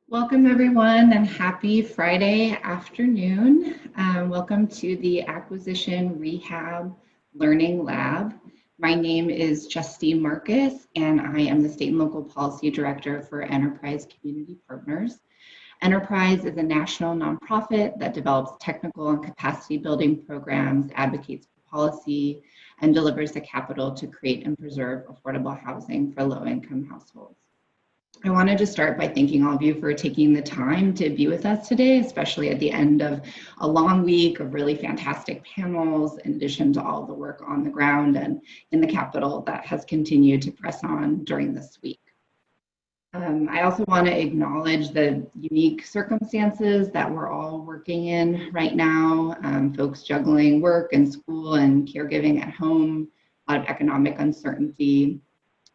Welcome everyone and happy Friday afternoon. Welcome to the Acquisition-Rehab Learning Lab. My name is Justine Marcus and I am the State and Local Policy Director for Enterprise Community Partners. Enterprise is a national nonprofit that develops technical and capacity building programs, advocates for policy, and delivers the capital to create and preserve affordable housing for low-income households. I wanted to start by thanking all of you for taking the time to be with us today, especially at the end of a long week of really fantastic panels, in addition to all the work on the ground and in the Capitol that has continued to press on during this week. I also want to acknowledge the unique circumstances that we're all working in right now, folks juggling work and school and caregiving at home, a lot of economic uncertainty,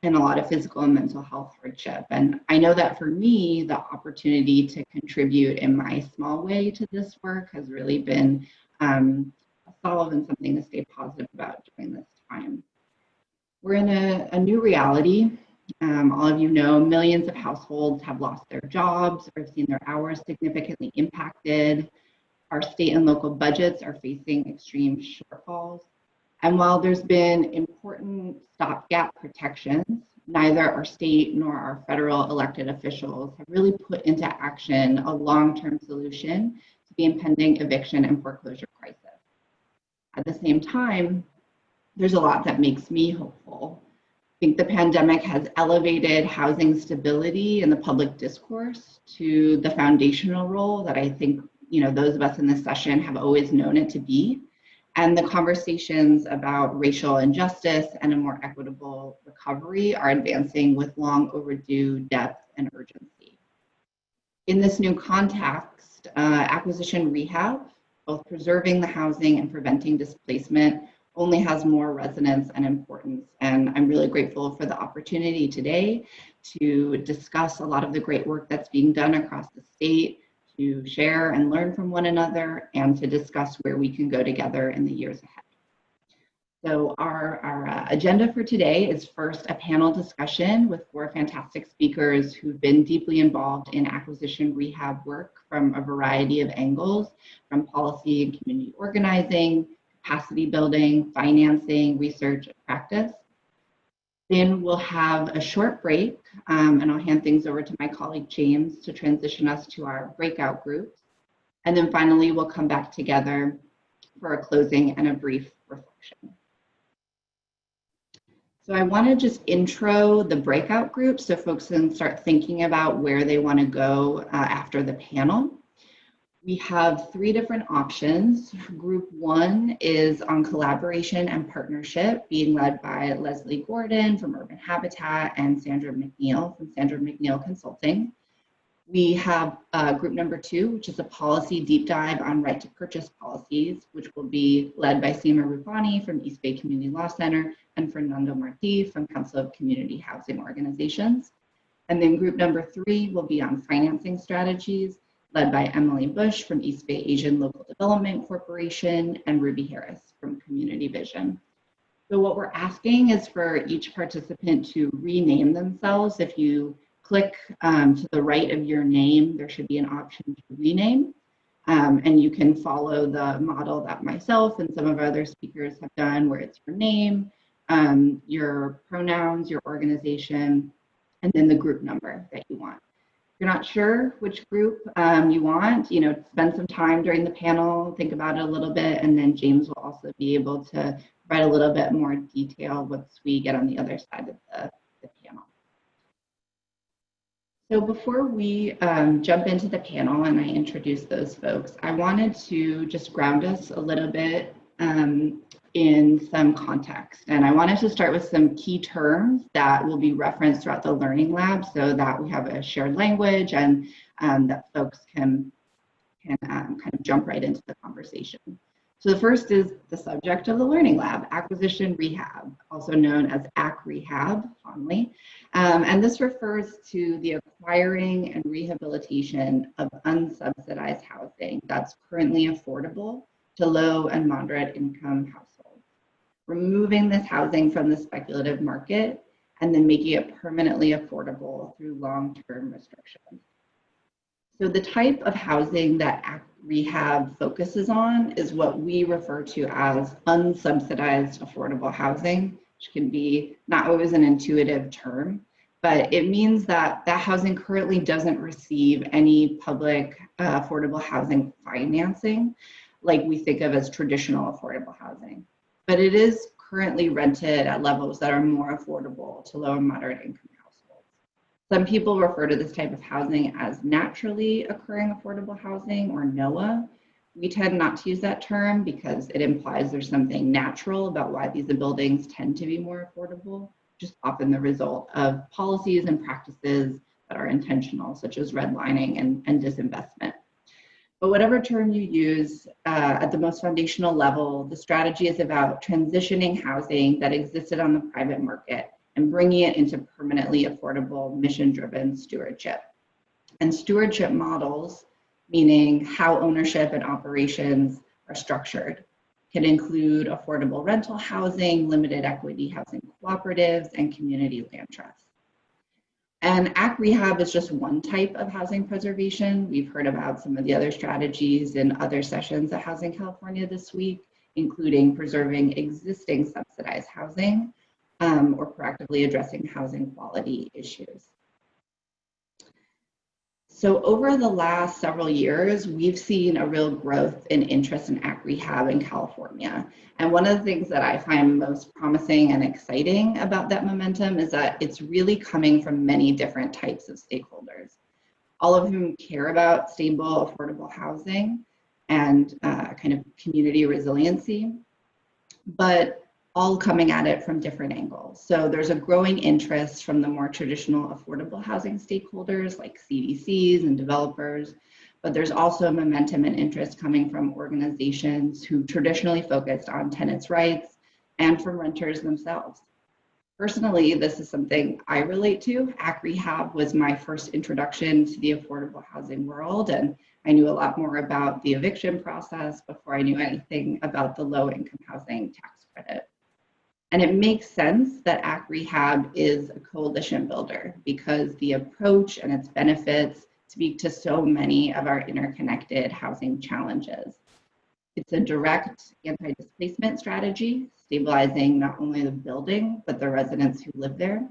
and a lot of physical and mental health hardship. And I know that for me, the opportunity to contribute in my small way to this work has really been a solve and something to stay positive about during this time. We're in a new reality. All of you know millions of households have lost their jobs or have seen their hours significantly impacted. Our state and local budgets are facing extreme shortfalls. And while there's been important stopgap protections, neither our state nor our federal elected officials have really put into action a long-term solution to the impending eviction and foreclosure crisis. At the same time, there's a lot that makes me hopeful. I think the pandemic has elevated housing stability in the public discourse to the foundational role that I think those of us in this session have always known it to be. And the conversations about racial injustice and a more equitable recovery are advancing with long overdue depth and urgency. In this new context, acquisition rehab, both preserving the housing and preventing displacement, only has more resonance and importance. And I'm really grateful for the opportunity today to discuss a lot of the great work that's being done across the state, to share and learn from one another, and to discuss where we can go together in the years ahead. So our agenda for today is first a panel discussion with 4 fantastic speakers who've been deeply involved in acquisition rehab work from a variety of angles, from policy and community organizing, capacity building, financing, research, and practice. Then we'll have a short break, and I'll hand things over to my colleague James to transition us to our breakout groups. And then finally, we'll come back together for a closing and a brief reflection. So I want to just intro the breakout group so folks can start thinking about where they want to go after the panel. We have 3 different options. Group 1 is on collaboration and partnership, being led by Leslie Gordon from Urban Habitat and Sandra McNeil from Sandra McNeil Consulting. We have group number 2, which is a policy deep dive on right to purchase policies, which will be led by Seema Rupani from East Bay Community Law Center and Fernando Marti from Council of Community Housing Organizations. And then group number 3 will be on financing strategies, led by Emily Bush from East Bay Asian Local Development Corporation and Ruby Harris from Community Vision. So what we're asking is for each participant to rename themselves. If you click to the right of your name, there should be an option to rename. And you can follow the model that myself and some of our other speakers have done, where it's your name, your pronouns, your organization, and then the group number that you want. If you're not sure which group you want, spend some time during the panel, think about it a little bit, and then James will also be able to provide a little bit more detail once we get on the other side of the panel. So before we jump into the panel and I introduce those folks, I wanted to just ground us a little bit in some context. And I wanted to start with some key terms that will be referenced throughout the Learning Lab so that we have a shared language and that folks can kind of jump right into the conversation. So the first is the subject of the Learning Lab, acquisition rehab, also known as ACC-Rehab fondly. And this refers to the acquiring and rehabilitation of unsubsidized housing that's currently affordable to low and moderate income households. Removing this housing from the speculative market and then making it permanently affordable through long-term restrictions. So the type of housing that Rehab focuses on is what we refer to as unsubsidized affordable housing, which can be not always an intuitive term, but it means that that housing currently doesn't receive any public affordable housing financing like we think of as traditional affordable housing. But it is currently rented at levels that are more affordable to low and moderate income households. Some people refer to this type of housing as naturally occurring affordable housing, or NOAA. We tend not to use that term because it implies there's something natural about why these buildings tend to be more affordable, just often the result of policies and practices that are intentional, such as redlining and disinvestment. But whatever term you use, at the most foundational level, the strategy is about transitioning housing that existed on the private market and bringing it into permanently affordable, mission-driven stewardship. And stewardship models, meaning how ownership and operations are structured, can include affordable rental housing, limited equity housing cooperatives, and community land trusts. And Rehab is just one type of housing preservation. We've heard about some of the other strategies in other sessions at Housing California this week, including preserving existing subsidized housing or proactively addressing housing quality issues. So over the last several years, we've seen a real growth in interest in Rehab in California. And one of the things that I find most promising and exciting about that momentum is that it's really coming from many different types of stakeholders, all of whom care about stable, affordable housing and kind of community resiliency, but all coming at it from different angles. So there's a growing interest from the more traditional affordable housing stakeholders like CDCs and developers, but there's also momentum and interest coming from organizations who traditionally focused on tenants' rights and from renters themselves. Personally, this is something I relate to. Rehab was my first introduction to the affordable housing world, and I knew a lot more about the eviction process before I knew anything about the low-income housing tax credit. And it makes sense that Rehab is a coalition builder because the approach and its benefits speak to so many of our interconnected housing challenges. It's a direct anti-displacement strategy, stabilizing not only the building, but the residents who live there.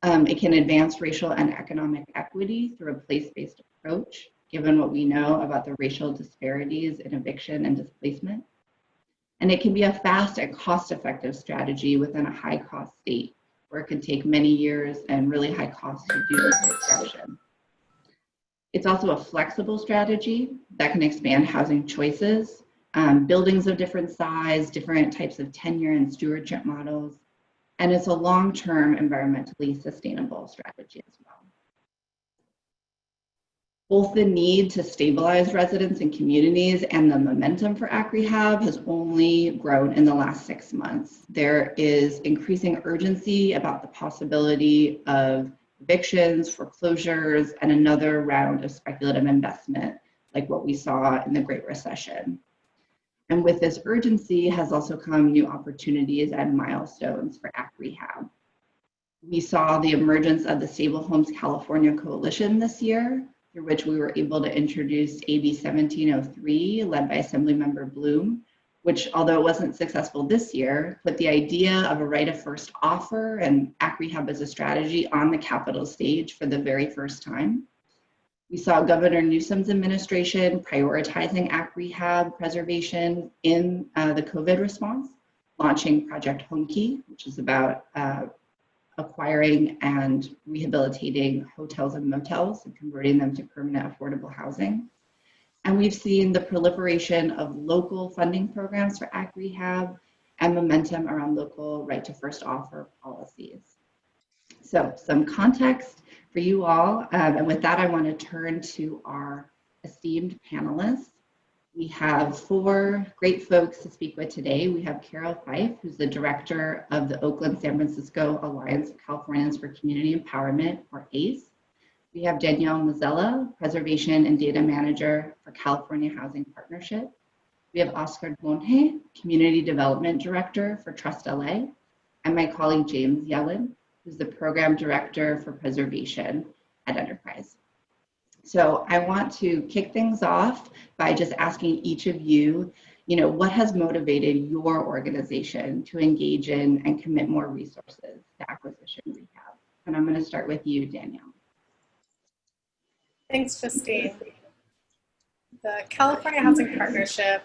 It can advance racial and economic equity through a place-based approach, given what we know about the racial disparities in eviction and displacement. And it can be a fast and cost-effective strategy within a high-cost state, where it can take many years and really high costs to do construction. It's also a flexible strategy that can expand housing choices, buildings of different size, different types of tenure and stewardship models, and it's a long-term environmentally sustainable strategy as well. Both the need to stabilize residents and communities and the momentum for Rehab has only grown in the last 6 months. There is increasing urgency about the possibility of evictions, foreclosures, and another round of speculative investment like what we saw in the Great Recession. And with this urgency has also come new opportunities and milestones for Rehab. We saw the emergence of the Stable Homes California Coalition this year, through which we were able to introduce AB 1703, led by Assemblymember Bloom, which, although it wasn't successful this year, put the idea of a right of first offer and Rehab as a strategy on the Capitol stage for the very first time. We saw Governor Newsom's administration prioritizing Rehab preservation in the COVID response, launching Project Homekey, which is about acquiring and rehabilitating hotels and motels and converting them to permanent affordable housing. And we've seen the proliferation of local funding programs for Rehab and momentum around local right to first offer policies. So some context for you all. And with that, I want to turn to our esteemed panelists. We have 4 great folks to speak with today. We have Carol Fife, who's the director of the Oakland-San Francisco Alliance of Californians for Community Empowerment, or ACE. We have Danielle Mazzella, preservation and data manager for California Housing Partnership. We have Oscar Monge, community development director for Trust LA, and my colleague James Yellen, who's the program director for preservation at Enterprise. So I want to kick things off by just asking each of you, what has motivated your organization to engage in and commit more resources to acquisition rehab? And I'm going to start with you, Danielle. Thanks, Justine. The California Housing Partnership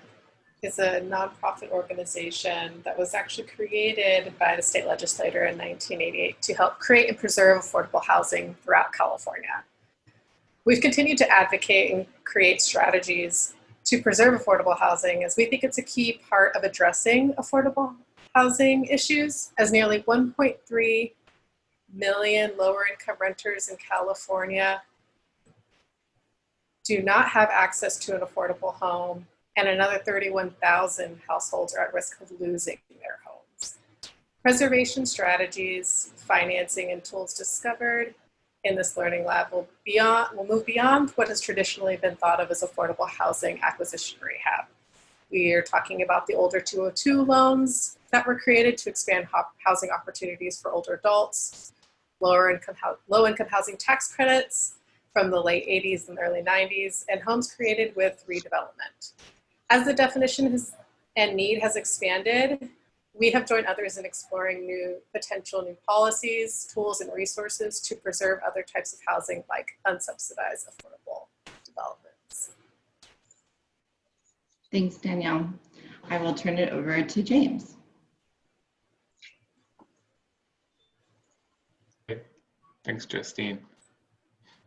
is a nonprofit organization that was actually created by the state legislature in 1988 to help create and preserve affordable housing throughout California. We've continued to advocate and create strategies to preserve affordable housing, as we think it's a key part of addressing affordable housing issues, as nearly 1.3 million lower income renters in California do not have access to an affordable home, and another 31,000 households are at risk of losing their homes. Preservation strategies, financing, and tools discovered in this learning lab will move beyond what has traditionally been thought of as affordable housing acquisition rehab. We are talking about the older 202 loans that were created to expand housing opportunities for older adults, low-income housing tax credits from the late 80s and early 90s, and homes created with redevelopment. As the definition and need has expanded, we have joined others in exploring potential new policies, tools, and resources to preserve other types of housing like unsubsidized affordable developments. Thanks, Danielle. I will turn it over to James. Thanks, Justine.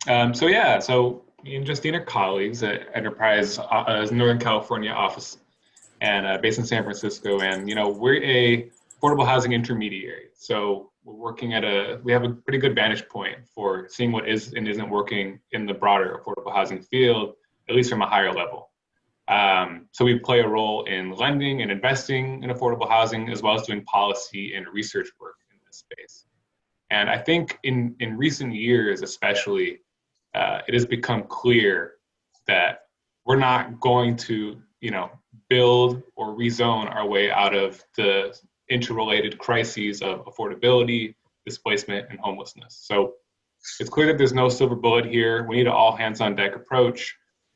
So me and Justine are colleagues at Enterprise Northern California office and based in San Francisco. And, we're a affordable housing intermediary. So we're working we have a pretty good vantage point for seeing what is and isn't working in the broader affordable housing field, at least from a higher level. So we play a role in lending and investing in affordable housing, as well as doing policy and research work in this space. And I think in recent years, especially, it has become clear that we're not going to, build or rezone our way out of the interrelated crises of affordability, displacement, and homelessness. So it's clear that there's no silver bullet here. We need an all hands on deck approach,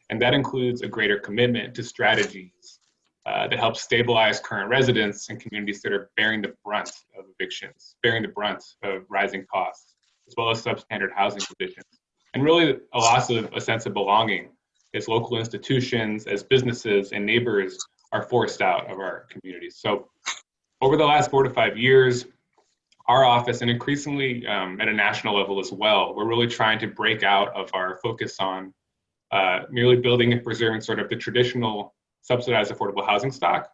and that includes a greater commitment to strategies that help stabilize current residents and communities that are bearing the brunt of evictions, bearing the brunt of rising costs, as well as substandard housing conditions. And really a loss of a sense of belonging as local institutions, as businesses and neighbors are forced out of our communities. So over the last 4 to 5 years, our office, and increasingly at a national level as well, we're really trying to break out of our focus on merely building and preserving sort of the traditional subsidized affordable housing stock,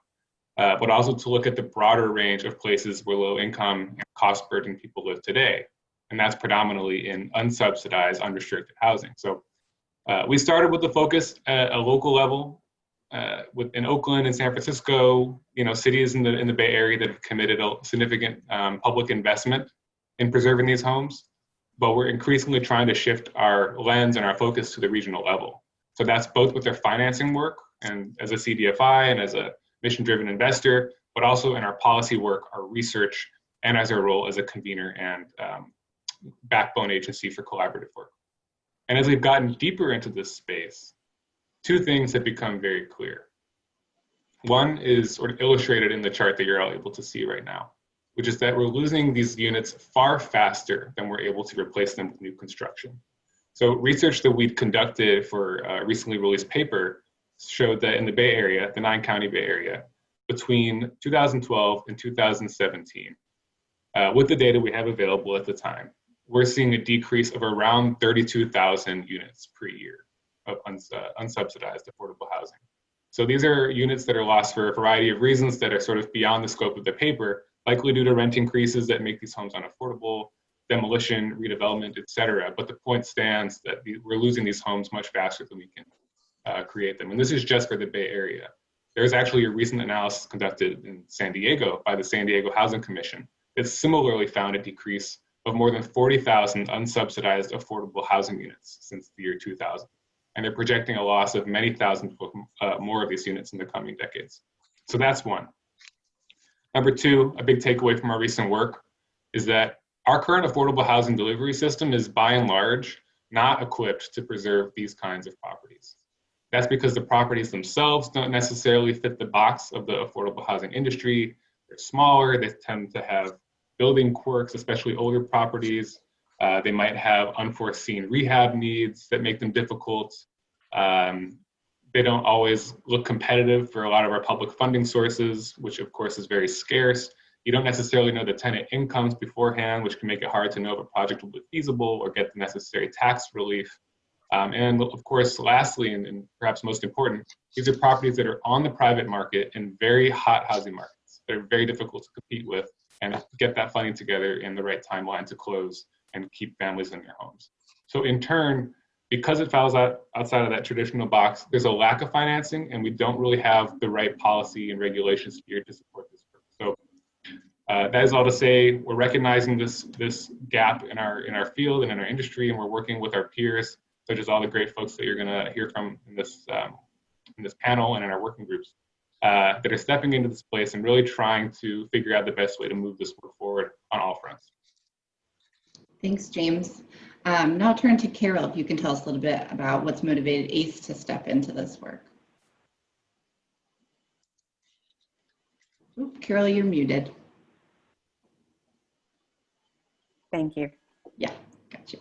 but also to look at the broader range of places where low income and cost burdened people live today. And that's predominantly in unsubsidized, unrestricted housing. So we started with the focus at a local level in Oakland and San Francisco, cities in the Bay Area that have committed a significant public investment in preserving these homes. But we're increasingly trying to shift our lens and our focus to the regional level. So that's both with their financing work and as a CDFI and as a mission-driven investor, but also in our policy work, our research, and as our role as a convener and backbone agency for collaborative work. And as we've gotten deeper into this space, 2 things have become very clear. One is sort of illustrated in the chart that you're all able to see right now, which is that we're losing these units far faster than we're able to replace them with new construction. So research that we've conducted for a recently released paper showed that in the Bay Area, the 9-county Bay Area, between 2012 and 2017, with the data we have available at the time, we're seeing a decrease of around 32,000 units per year of unsubsidized affordable housing. So these are units that are lost for a variety of reasons that are sort of beyond the scope of the paper, likely due to rent increases that make these homes unaffordable, demolition, redevelopment, et cetera. But the point stands that we're losing these homes much faster than we can create them. And this is just for the Bay Area. There's actually a recent analysis conducted in San Diego by the San Diego Housing Commission that similarly found a decrease of more than 40,000 unsubsidized affordable housing units since the year 2000. And they're projecting a loss of many thousand more of these units in the coming decades. So that's one. Number 2, a big takeaway from our recent work is that our current affordable housing delivery system is by and large not equipped to preserve these kinds of properties. That's because the properties themselves don't necessarily fit the box of the affordable housing industry. They're smaller, they tend to have building quirks, especially older properties. They might have unforeseen rehab needs that make them difficult. They don't always look competitive for a lot of our public funding sources, which of course is very scarce. You don't necessarily know the tenant incomes beforehand, which can make it hard to know if a project will be feasible or get the necessary tax relief. And of course, lastly, and perhaps most important, these are properties that are on the private market in very hot housing markets. They're very difficult to compete with and get that funding together in the right timeline to close and keep families in their homes. So in turn, because it falls outside of that traditional box, there's a lack of financing, and we don't really have the right policy and regulations here to support this purpose. So that is all to say, we're recognizing this gap in our field and in our industry, and we're working with our peers, such as all the great folks that you're going to hear from in this panel and in our working groups, that are stepping into this place and really trying to figure out the best way to move this work forward on all fronts. Thanks, James. Now I'll turn to Carol, if you can tell us a little bit about what's motivated ACE to step into this work. Ooh, Carol, you're muted. Thank you. Yeah, got you.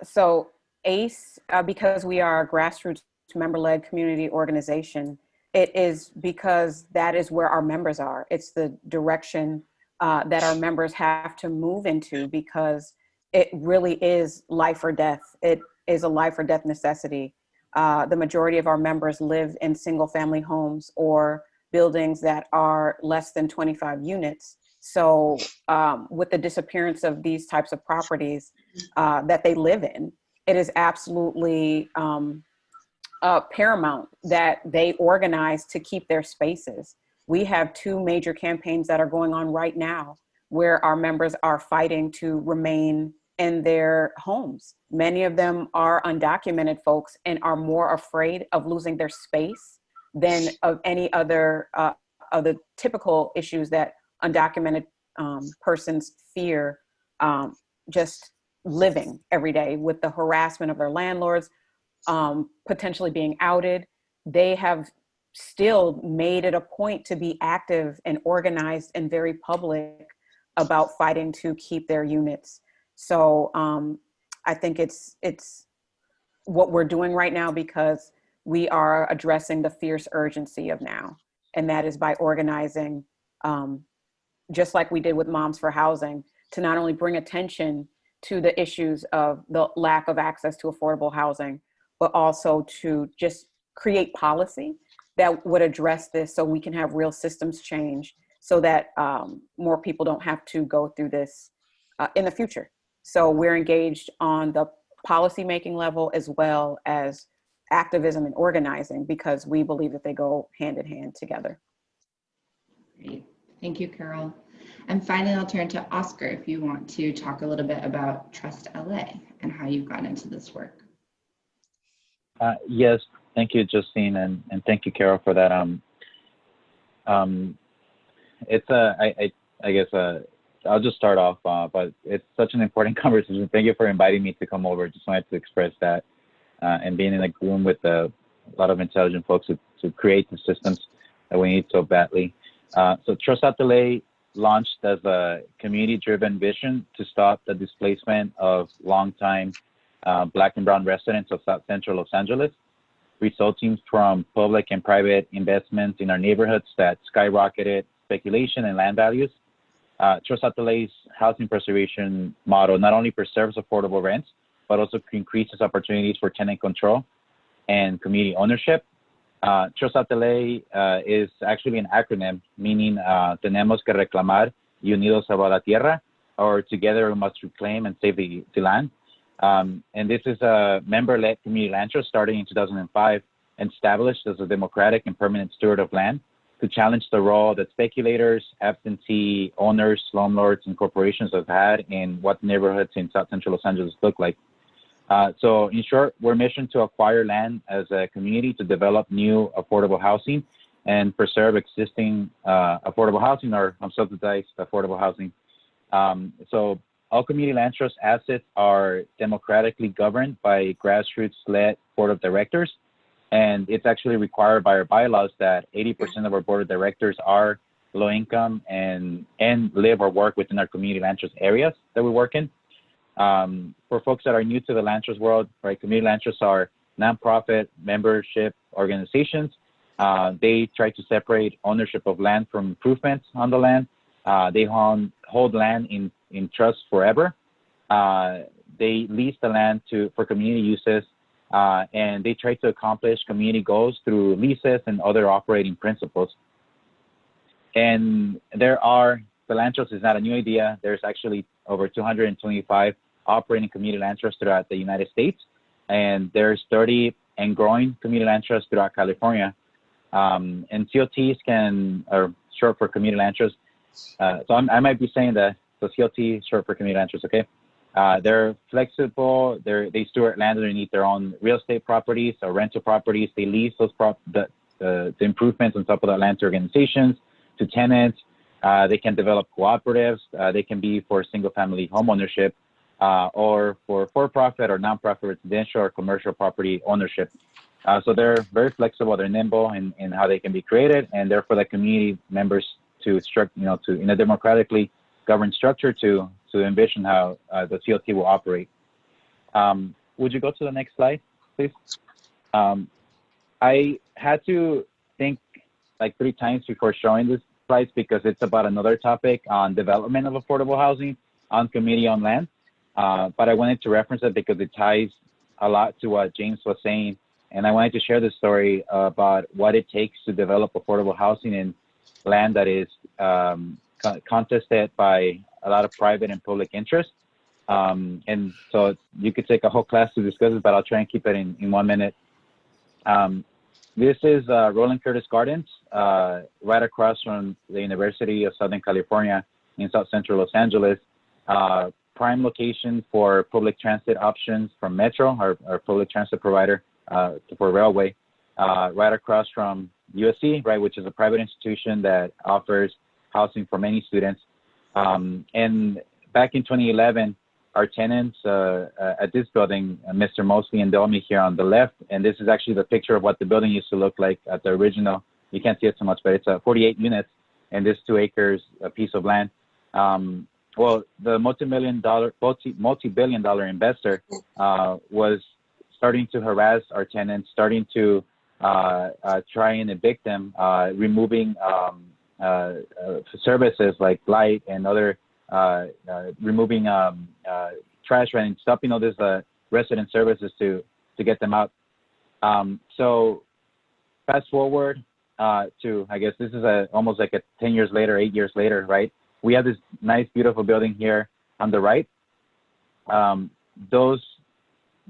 So ACE, because we are a grassroots member-led community organization, it is because that is where our members are. It's the direction that our members have to move into, because it really is life or death. It is a life or death necessity. The majority of our members live in single family homes or buildings that are less than 25 units. So with the disappearance of these types of properties that they live in, it is absolutely paramount that they organize to keep their spaces. We have two major campaigns that are going on right now where our members are fighting to remain in their homes. Many of them are undocumented folks and are more afraid of losing their space than of any other of the typical issues that undocumented persons fear, just living every day with the harassment of their landlords, potentially being outed. They have still made it a point to be active and organized and very public about fighting to keep their units. So I think it's what we're doing right now because we are addressing the fierce urgency of now. And that is by organizing, just like we did with Moms for Housing, to not only bring attention to the issues of the lack of access to affordable housing, but also to just create policy that would address this so we can have real systems change so that more people don't have to go through this in the future. So we're engaged on the policymaking level as well as activism and organizing because we believe that they go hand in hand together. Great. Thank you, Carol. And finally, I'll turn to Oscar if you want to talk a little bit about Trust LA and how you've gotten into this work. Yes, thank you, Justine, and thank you, Carol, for that. I guess I'll just start off, but it's such an important conversation. Thank you for inviting me to come over. Just wanted to express that and being in a room with a lot of intelligent folks to create the systems that we need so badly. So Trust LA launched as a community-driven vision to stop the displacement of longtime Black and Brown residents of South Central Los Angeles, resulting from public and private investments in our neighborhoods that skyrocketed speculation and land values. Trust LA's housing preservation model not only preserves affordable rents, but also increases opportunities for tenant control and community ownership. Trust LA is actually an acronym meaning Tenemos que reclamar y unidos salvar la tierra, or together we must reclaim and save the land. And this is a member-led community land trust starting in 2005 and established as a democratic and permanent steward of land to challenge the role that speculators, absentee owners, slumlords, and corporations have had in what neighborhoods in South Central Los Angeles look like. So in short, we're mission to acquire land as a community to develop new affordable housing and preserve existing affordable housing or unsubsidized affordable housing. So all community land trust assets are democratically governed by grassroots-led board of directors. And it's actually required by our bylaws that 80% of our board of directors are low income and live or work within our community land trust areas that we work in. For folks that are new to the land trust world, right, community land trusts are nonprofit membership organizations. They try to separate ownership of land from improvements on the land. They hold land in trust forever. They lease the land for community uses, and they try to accomplish community goals through leases and other operating principles. And the land trust is not a new idea. There's actually over 225 operating community land trusts throughout the United States, and there's 30 and growing community land trusts throughout California. And COTs are short for community land trusts. So I might be saying that the CLT is short for community land trusts, okay? They're flexible. They steward land underneath their own real estate properties or rental properties. They lease those the improvements on top of that land to organizations, to tenants. They can develop cooperatives. They can be for single-family home ownership or for-profit or nonprofit residential or commercial property ownership. So they're very flexible. They're nimble in how they can be created, and therefore the community members to in a democratically governed structure to envision how the CLT will operate. Would you go to the next slide, please? I had to think like 3 times before showing this slides because it's about another topic on development of affordable housing on community-owned land. But I wanted to reference it because it ties a lot to what James was saying. And I wanted to share the story about what it takes to develop affordable housing in land that is contested by a lot of private and public interest. And so you could take a whole class to discuss it, but I'll try and keep it in 1 minute. This is Roland Curtis Gardens, right across from the University of Southern California in South Central Los Angeles. Prime location for public transit options from Metro, our public transit provider for railway, right across from USC, right, which is a private institution that offers housing for many students. And back in 2011, our tenants at this building, Mr. Mosley and Delmy here on the left, and this is actually the picture of what the building used to look like at the original. You can't see it so much, but it's 48 units and this 2 acres a piece of land. Well, the multi-billion dollar investor was starting to harass our tenants, starting to try and evict them, removing services like light and other, removing trash and stopping all these resident services to get them out. So fast forward to, I guess this is almost like 10 years later, 8 years later, right? We have this nice, beautiful building here on the right.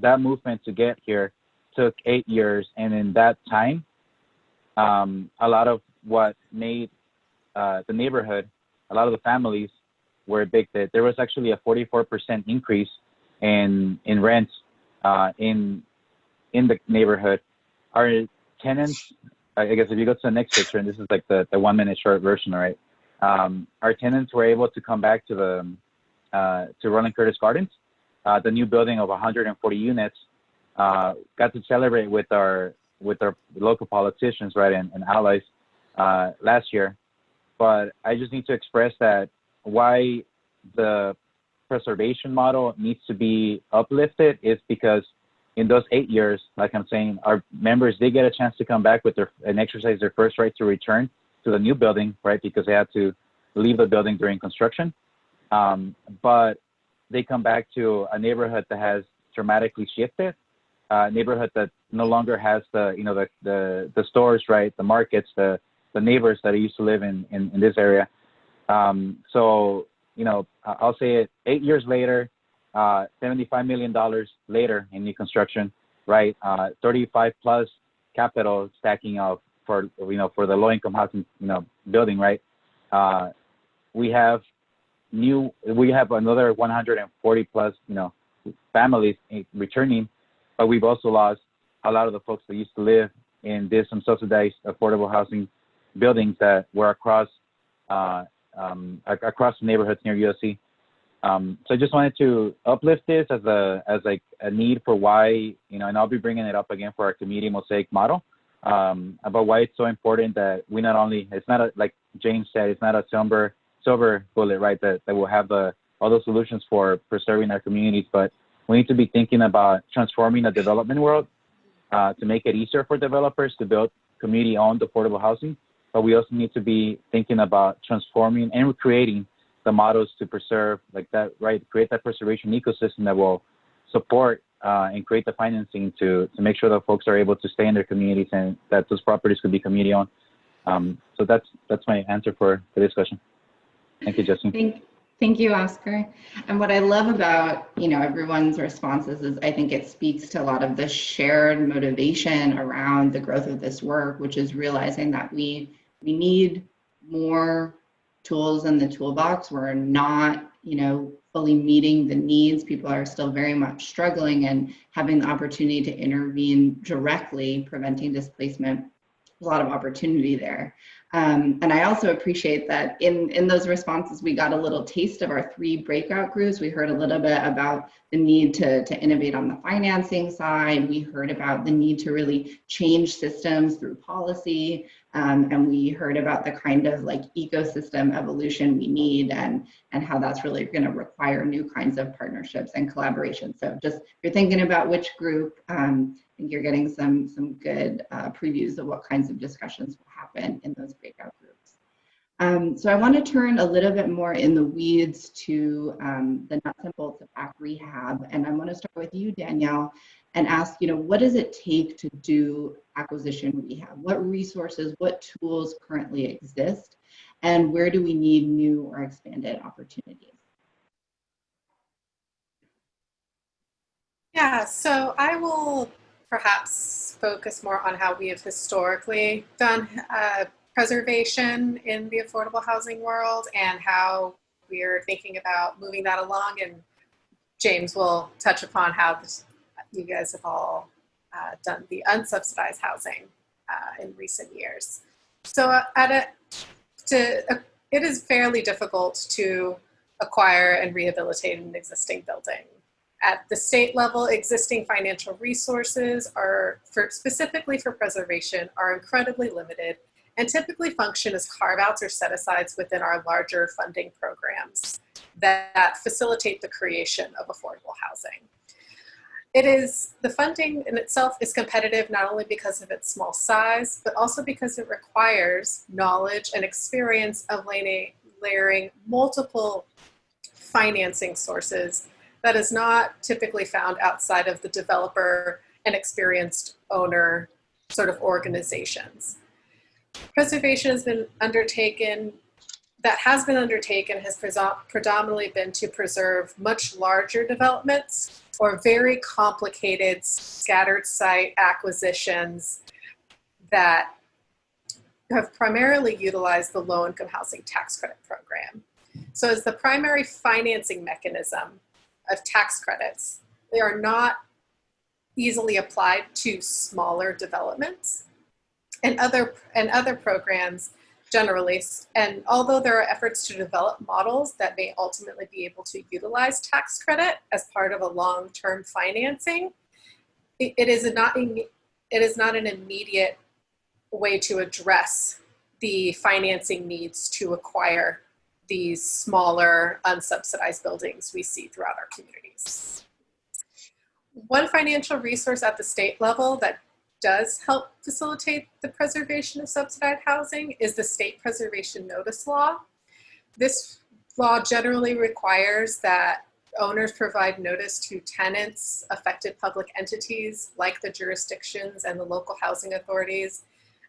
That movement to get here took 8 years, and in that time, a lot of what made the neighborhood, a lot of the families were evicted. There was actually a 44% increase in rents in the neighborhood. Our tenants, I guess if you go to the next picture, and this is like the 1 minute short version, all right? Our tenants were able to come back to Roland Curtis Gardens, the new building of 140 units. Got to celebrate with our local politicians, right, and allies last year. But I just need to express that why the preservation model needs to be uplifted is because in those 8 years, like I'm saying, our members did get a chance to come back and exercise their first right to return to the new building, right, because they had to leave the building during construction. But they come back to a neighborhood that has dramatically shifted, a neighborhood that no longer has the stores, right, the markets, the neighbors that used to live in this area. So, I'll say it, 8 years later, $75 million later in new construction, right, 35 plus capital stacking up for the low-income housing, building, right. We have another 140 plus, families returning, but we've also lost a lot of the folks that used to live in this unsubsidized affordable housing buildings that were across the neighborhoods near USC. So I just wanted to uplift this as like a need for why, and I'll be bringing it up again for our community mosaic model, about why it's so important that we not only, it's not like James said, it's not a silver bullet, right, that will have all the solutions for preserving our communities, but we need to be thinking about transforming the development world to make it easier for developers to build community-owned affordable housing. But we also need to be thinking about transforming and creating the models to preserve like that, right? Create that preservation ecosystem that will support and create the financing to make sure that folks are able to stay in their communities and that those properties could be community-owned. So that's my answer for this question. Thank you, Justin. Thank you, Oscar. And what I love about, everyone's responses is I think it speaks to a lot of the shared motivation around the growth of this work, which is realizing that we need more tools in the toolbox. We're not, fully meeting the needs. People are still very much struggling, and having the opportunity to intervene directly, preventing displacement, a lot of opportunity there. And I also appreciate that in those responses, we got a little taste of our 3 breakout groups. We heard a little bit about the need to innovate on the financing side. We heard about the need to really change systems through policy. And we heard about the kind of like ecosystem evolution we need and how that's really going to require new kinds of partnerships and collaboration. So just if you're thinking about which group, I think you're getting some good previews of what kinds of discussions will happen in those breakout groups. So I want to turn a little bit more in the weeds to the nuts and bolts of Acq Rehab. And I want to start with you, Danielle, and ask, what does it take to do acquisition rehab? What resources, what tools currently exist? And where do we need new or expanded opportunities? Yeah, so I will perhaps focus more on how we have historically done preservation in the affordable housing world and how we're thinking about moving that along. And James will touch upon how you guys have all done the unsubsidized housing in recent years. So it is fairly difficult to acquire and rehabilitate an existing building. At the state level, existing financial resources specifically for preservation are incredibly limited and typically function as carve-outs or set-asides within our larger funding programs that facilitate the creation of affordable housing. The funding in itself is competitive not only because of its small size, but also because it requires knowledge and experience of layering multiple financing sources that is not typically found outside of the developer and experienced owner sort of organizations. Preservation has been undertaken has predominantly been to preserve much larger developments or very complicated scattered site acquisitions that have primarily utilized the low-income housing tax credit program. So as the primary financing mechanism of tax credits, they are not easily applied to smaller developments and other programs generally. And although there are efforts to develop models that may ultimately be able to utilize tax credit as part of a long-term financing, it is not an immediate way to address the financing needs to acquire these smaller unsubsidized buildings we see throughout our communities. One financial resource at the state level that does help facilitate the preservation of subsidized housing is the State Preservation Notice Law. This law generally requires that owners provide notice to tenants, affected public entities like the jurisdictions and the local housing authorities,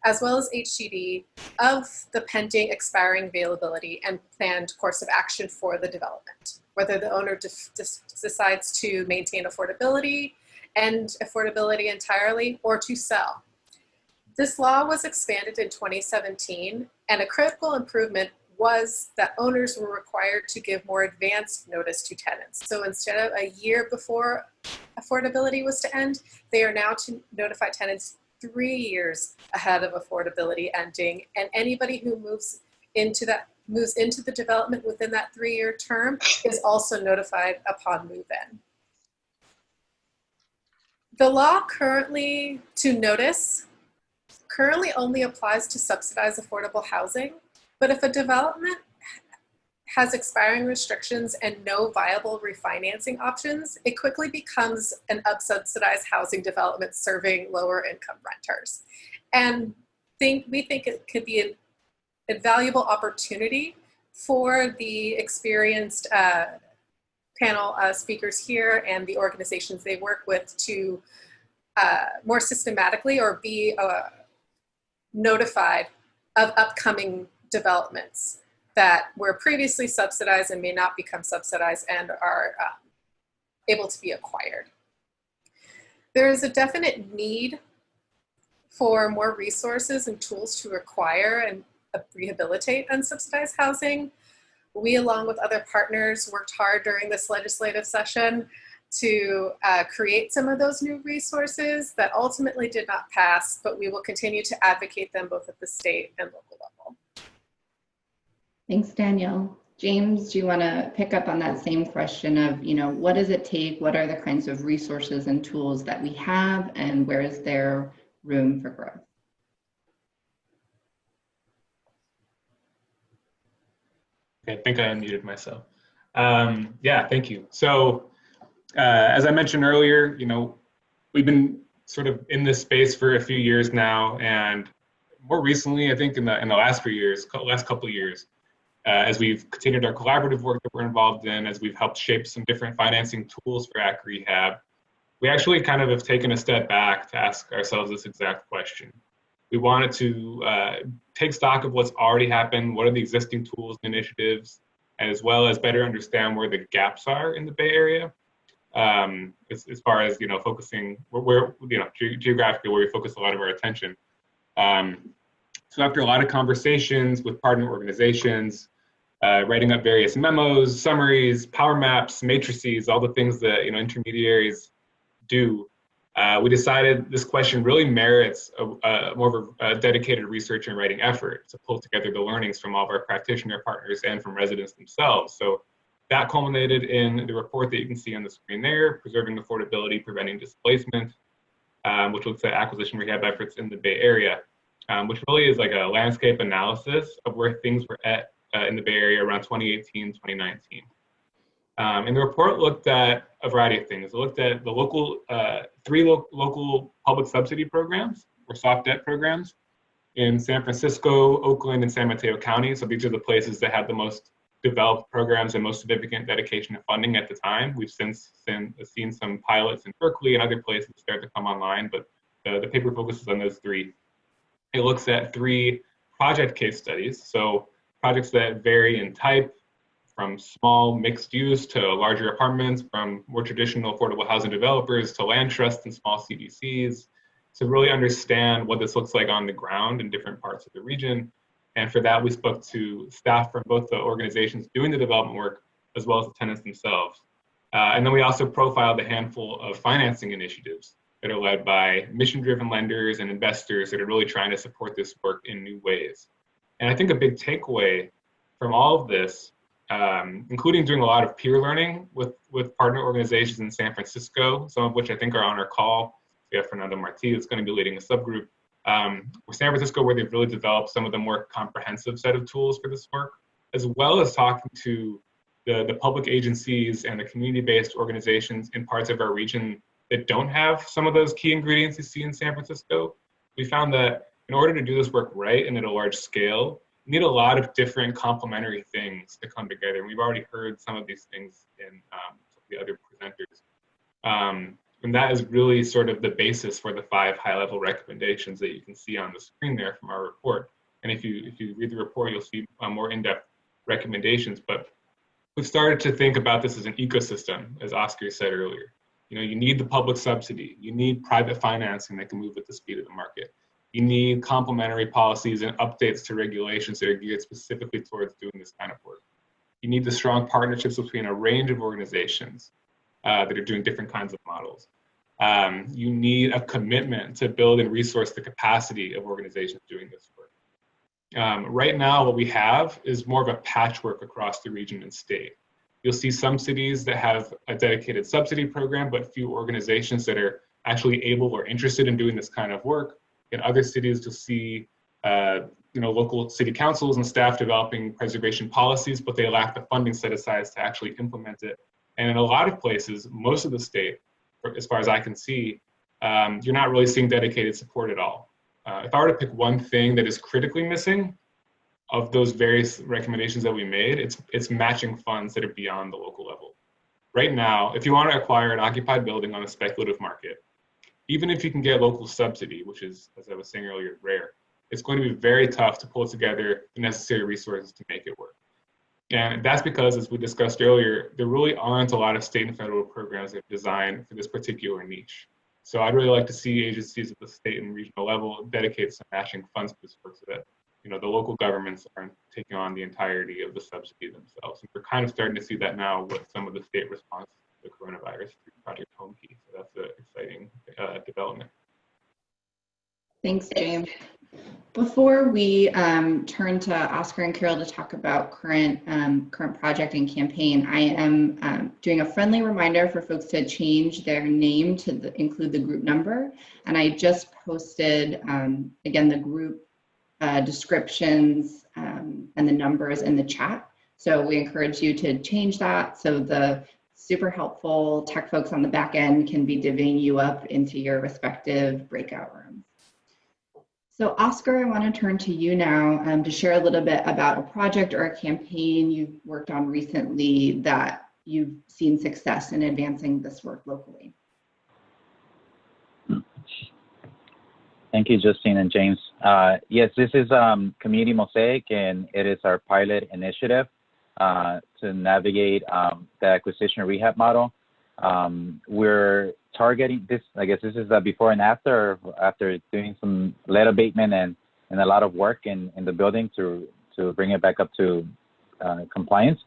as well as HCD, of the pending expiring availability and planned course of action for the development, whether the owner decides to maintain affordability entirely or to sell. This law was expanded in 2017, and a critical improvement was that owners were required to give more advanced notice to tenants. So instead of a year before affordability was to end, they are now to notify tenants 3 years ahead of affordability ending, and anybody who moves into that moves into the development within that 3-year term is also notified upon move-in. The law currently only applies to subsidized affordable housing, but if a development has expiring restrictions and no viable refinancing options, it quickly becomes an unsubsidized housing development serving lower income renters. And we think it could be an invaluable opportunity for the experienced panel speakers here and the organizations they work with to more systematically or be notified of upcoming developments that were previously subsidized and may not become subsidized and are able to be acquired. There is a definite need for more resources and tools to acquire and rehabilitate unsubsidized housing. We, along with other partners, worked hard during this legislative session to create some of those new resources that ultimately did not pass, but we will continue to advocate them both at the state and local level. Thanks, Danielle. James, do you want to pick up on that same question of, what does it take? What are the kinds of resources and tools that we have, and where is there room for growth? Okay, I think I unmuted myself. Yeah, thank you. So as I mentioned earlier, we've been sort of in this space for a few years now, and more recently, I think in the last couple of years, as we've continued our collaborative work that we're involved in, as we've helped shape some different financing tools for Acquisition-Rehab, we actually kind of have taken a step back to ask ourselves this exact question. We wanted to take stock of what's already happened, what are the existing tools and initiatives, as well as better understand where the gaps are in the Bay Area, as far as focusing where geographically where we focus a lot of our attention. So after a lot of conversations with partner organizations, writing up various memos, summaries, power maps, matrices, all the things that intermediaries do, we decided this question really merits more of a dedicated research and writing effort to pull together the learnings from all of our practitioner partners and from residents themselves. So that culminated in the report that you can see on the screen there, Preserving Affordability, Preventing Displacement, which looks at acquisition-rehab efforts in the Bay Area, which really is like a landscape analysis of where things were at in the Bay Area around 2018, 2019. And the report looked at a variety of things. It looked at the local, three local public subsidy programs or soft debt programs in San Francisco, Oakland, and San Mateo County. So these are the places that had the most developed programs and most significant dedication of funding at the time. We've since seen some pilots in Berkeley and other places start to come online, but the paper focuses on those three. It looks at 3 project case studies. So projects that vary in type, from small mixed use to larger apartments, from more traditional affordable housing developers to land trusts and small CDCs, to really understand what this looks like on the ground in different parts of the region. And for that, we spoke to staff from both the organizations doing the development work, as well as the tenants themselves. And then we also profiled a handful of financing initiatives that are led by mission-driven lenders and investors that are really trying to support this work in new ways. And I think a big takeaway from all of this, including doing a lot of peer learning with partner organizations in San Francisco, some of which I think are on our call. We have Fernando Marti that's going to be leading a subgroup. With San Francisco, where they've really developed some of the more comprehensive set of tools for this work, as well as talking to the public agencies and the community-based organizations in parts of our region that don't have some of those key ingredients you see in San Francisco. We found that in order to do this work right and at a large scale, you need a lot of different complementary things to come together. And we've already heard some of these things in some of the other presenters. And that is really sort of the basis for the 5 high-level recommendations that you can see on the screen there from our report. And if you read the report, you'll see more in-depth recommendations. But we've started to think about this as an ecosystem, as Oscar said earlier. You need the public subsidy. You need private financing that can move at the speed of the market. You need complementary policies and updates to regulations that are geared specifically towards doing this kind of work. You need the strong partnerships between a range of organizations that are doing different kinds of models. You need a commitment to build and resource the capacity of organizations doing this work. Right now, what we have is more of a patchwork across the region and state. You'll see some cities that have a dedicated subsidy program, but few organizations that are actually able or interested in doing this kind of work. In other cities, you'll see local city councils and staff developing preservation policies, but they lack the funding set aside to actually implement it. And in a lot of places, most of the state, as far as I can see, you're not really seeing dedicated support at all. If I were to pick one thing that is critically missing of those various recommendations that we made, it's matching funds that are beyond the local level. Right now, if you want to acquire an occupied building on a speculative market, even if you can get local subsidy, which is, as I was saying earlier, rare, it's going to be very tough to pull together the necessary resources to make it work. And that's because, as we discussed earlier, there really aren't a lot of state and federal programs that are designed for this particular niche. So I'd really like to see agencies at the state and regional level dedicate some matching funds to this work so that the local governments aren't taking on the entirety of the subsidy themselves. And we're kind of starting to see that now with some of the state response to the coronavirus through Project Home Key. So that's an exciting development. Thanks, James. Before we turn to Oscar and Carol to talk about current project and campaign, I am doing a friendly reminder for folks to change their name to include the group number. And I just posted, again, the group descriptions and the numbers in the chat. So we encourage you to change that so the super helpful tech folks on the back end can be divvying you up into your respective breakout rooms. So Oscar, I want to turn to you now to share a little bit about a project or a campaign you've worked on recently that you've seen success in advancing this work locally. Thank you, Justine and James. Yes, this is Community Mosaic, and it is our pilot initiative to navigate the acquisition-rehab model. We're targeting this, I guess this is the before and after doing some lead abatement and a lot of work in the building to bring it back up to compliance.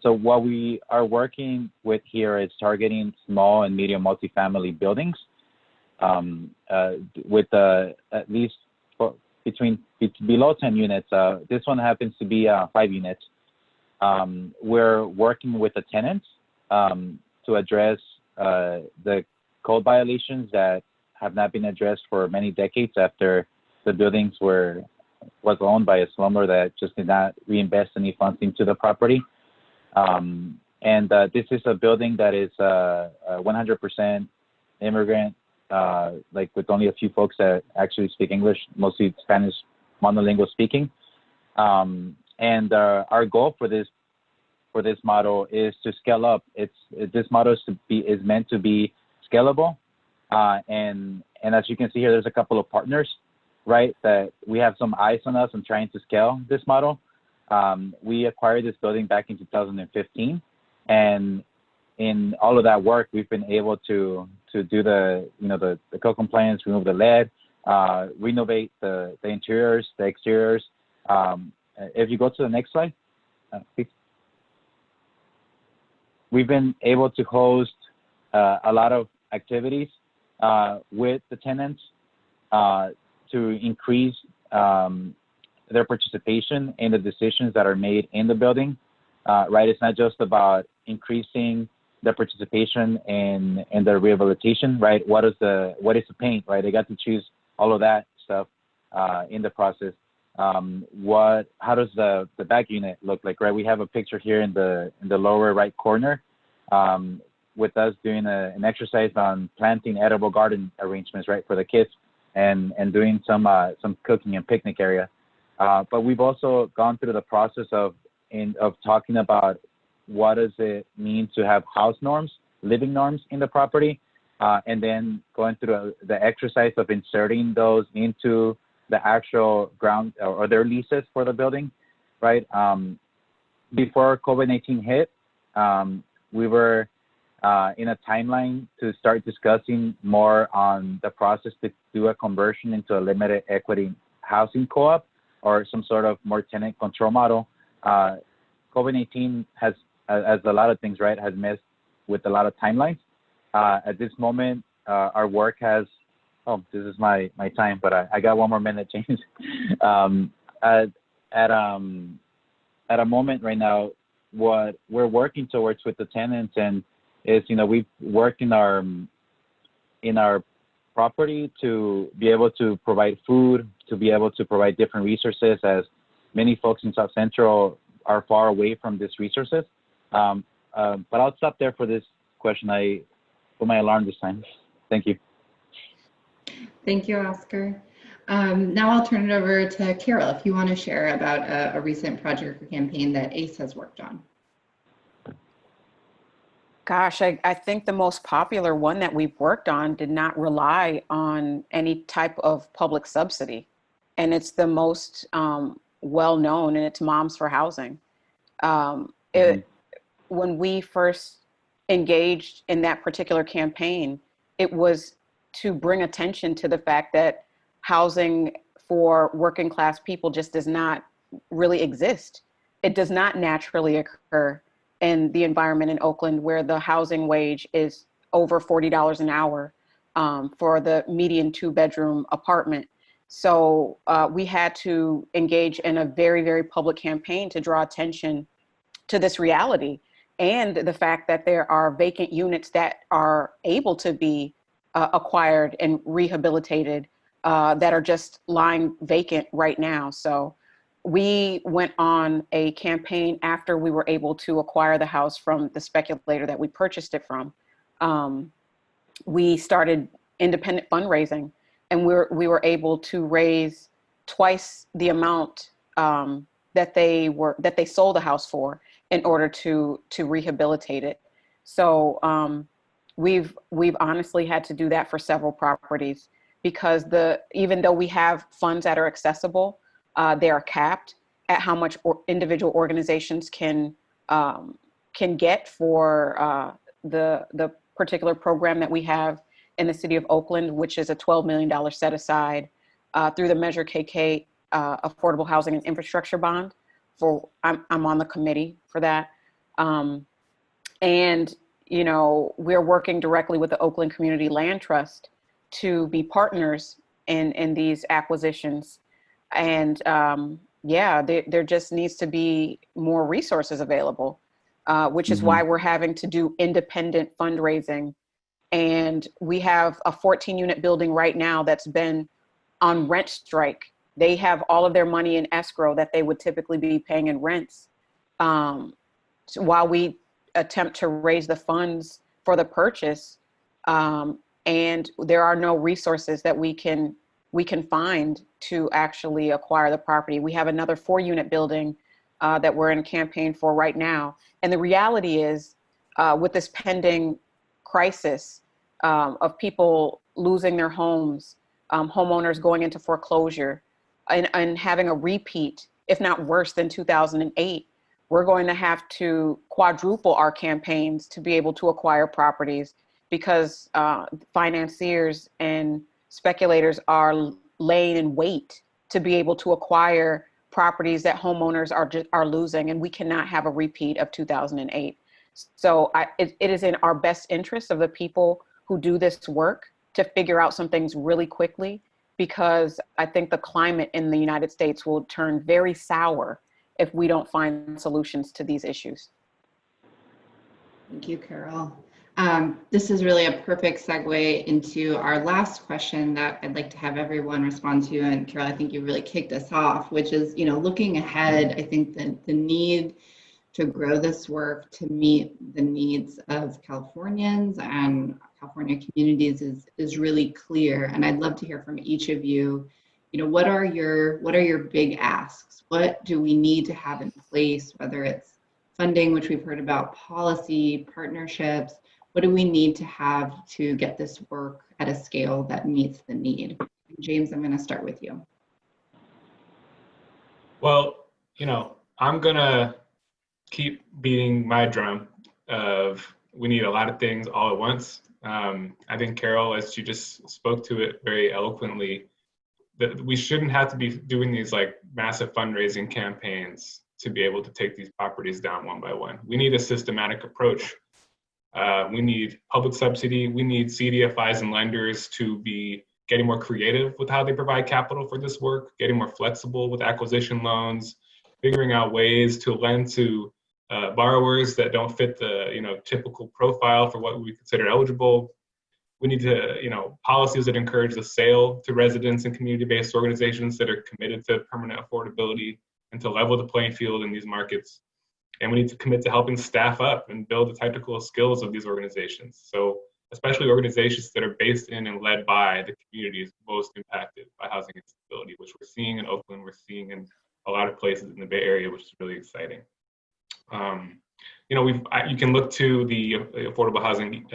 So what we are working with here is targeting small and medium multifamily buildings with at least below 10 units. This one happens to be 5 units. We're working with the tenants to address the code violations that have not been addressed for many decades after the buildings was owned by a slumlord that just did not reinvest any funds into the property. This is a building that is 100% immigrant, like with only a few folks that actually speak English, mostly Spanish monolingual speaking. Our goal for this model is to scale up. This model is meant to be scalable, and as you can see here, there's a couple of partners, right? That we have some eyes on us and trying to scale this model. We acquired this building back in 2015, and in all of that work, we've been able to do the code compliance, remove the lead, renovate the interiors, the exteriors. If you go to the next slide, please. We've been able to host a lot of activities with the tenants to increase their participation in the decisions that are made in the building, right? It's not just about increasing their participation in the rehabilitation, right? What is the paint, right? They got to choose all of that stuff in the process. How does the back unit look like, right? We have a picture here in the lower right corner with us doing an exercise on planting edible garden arrangements, right, for the kids and doing some cooking and picnic area. But we've also gone through the process of talking about what does it mean to have house norms, living norms in the property, and then going through the exercise of inserting those into the actual ground or their leases for the building, right? Before COVID-19 hit, we were in a timeline to start discussing more on the process to do a conversion into a limited equity housing co-op or some sort of more tenant control model. COVID-19 has, as a lot of things, right, has messed with a lot of timelines. At this moment, our work has, this is my time, but I got one more minute, James. at at um at a moment right now, what we're working towards with the tenants and is, we've worked in our property to be able to provide food, to be able to provide different resources, as many folks in South Central are far away from these resources. But I'll stop there for this question. I put my alarm this time. Thank you. Thank you, Oscar. Now I'll turn it over to Carol if you want to share about a recent project or campaign that ACE has worked on. Gosh, I think the most popular one that we've worked on did not rely on any type of public subsidy. And it's the most well-known, and it's Moms for Housing. When we first engaged in that particular campaign, it was to bring attention to the fact that housing for working class people just does not really exist. It does not naturally occur in the environment in Oakland, where the housing wage is over $40 an hour for the median 2-bedroom apartment. So we had to engage in a very, very public campaign to draw attention to this reality, and the fact that there are vacant units that are able to be acquired and rehabilitated that are just lying vacant right now. So we went on a campaign after we were able to acquire the house from the speculator that we purchased it from. We started independent fundraising, and we were able to raise twice the amount that they sold the house for in order to rehabilitate it. So we've honestly had to do that for several properties, because even though we have funds that are accessible, they are capped at how much individual organizations can get for the particular program that we have in the city of Oakland, which is a $12 million set aside through the Measure KK Affordable Housing and Infrastructure Bond. I'm on the committee for that, and we're working directly with the Oakland Community Land Trust to be partners in these acquisitions. And there just needs to be more resources available, which is why we're having to do independent fundraising. And we have a 14-unit building right now that's been on rent strike. They have all of their money in escrow that they would typically be paying in rents, while we attempt to raise the funds for the purchase. And there are no resources that we can find to actually acquire the property. We have another 4-unit building that we're in a campaign for right now. And the reality is, with this pending crisis of people losing their homes, homeowners going into foreclosure, and having a repeat, if not worse than 2008, we're going to have to quadruple our campaigns to be able to acquire properties, because financiers and speculators are laying in wait to be able to acquire properties that homeowners are losing, and we cannot have a repeat of 2008. So it is in our best interest of the people who do this work to figure out some things really quickly, because I think the climate in the United States will turn very sour if we don't find solutions to these issues. Thank you, Carol. This is really a perfect segue into our last question that I'd like to have everyone respond to. And Carol, I think you really kicked us off, which is, looking ahead, I think the need to grow this work to meet the needs of Californians and California communities is really clear. And I'd love to hear from each of you, what are your big asks? What do we need to have in place, whether it's funding, which we've heard about, policy, partnerships? What do we need to have to get this work at a scale that meets the need? James, I'm going to start with you. Well, I'm going to keep beating my drum of we need a lot of things all at once. I think Carol, as she just spoke to it very eloquently, that we shouldn't have to be doing these like massive fundraising campaigns to be able to take these properties down one by one. We need a systematic approach. We need public subsidy. We need CDFIs and lenders to be getting more creative with how they provide capital for this work, getting more flexible with acquisition loans, figuring out ways to lend to borrowers that don't fit the typical profile for what we consider eligible. We need to, policies that encourage the sale to residents and community-based organizations that are committed to permanent affordability and to level the playing field in these markets. And we need to commit to helping staff up and build the technical skills of these organizations. So especially organizations that are based in and led by the communities most impacted by housing instability, which we're seeing in Oakland, we're seeing in a lot of places in the Bay Area, which is really exciting. You can look to the affordable housing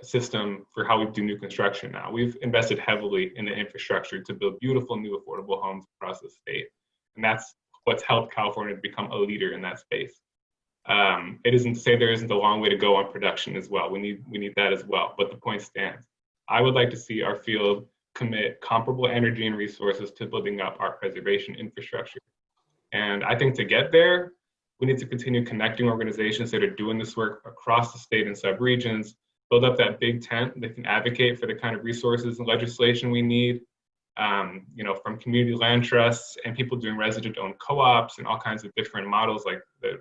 system for how we do new construction now. We've invested heavily in the infrastructure to build beautiful new affordable homes across the state. And that's what's helped California become a leader in that space. It isn't to say there isn't a long way to go on production as well. We need that as well, but the point stands. I would like to see our field commit comparable energy and resources to building up our preservation infrastructure. And I think to get there, we need to continue connecting organizations that are doing this work across the state and subregions, build up that big tent that can advocate for the kind of resources and legislation we need, from community land trusts and people doing resident-owned co-ops and all kinds of different models like that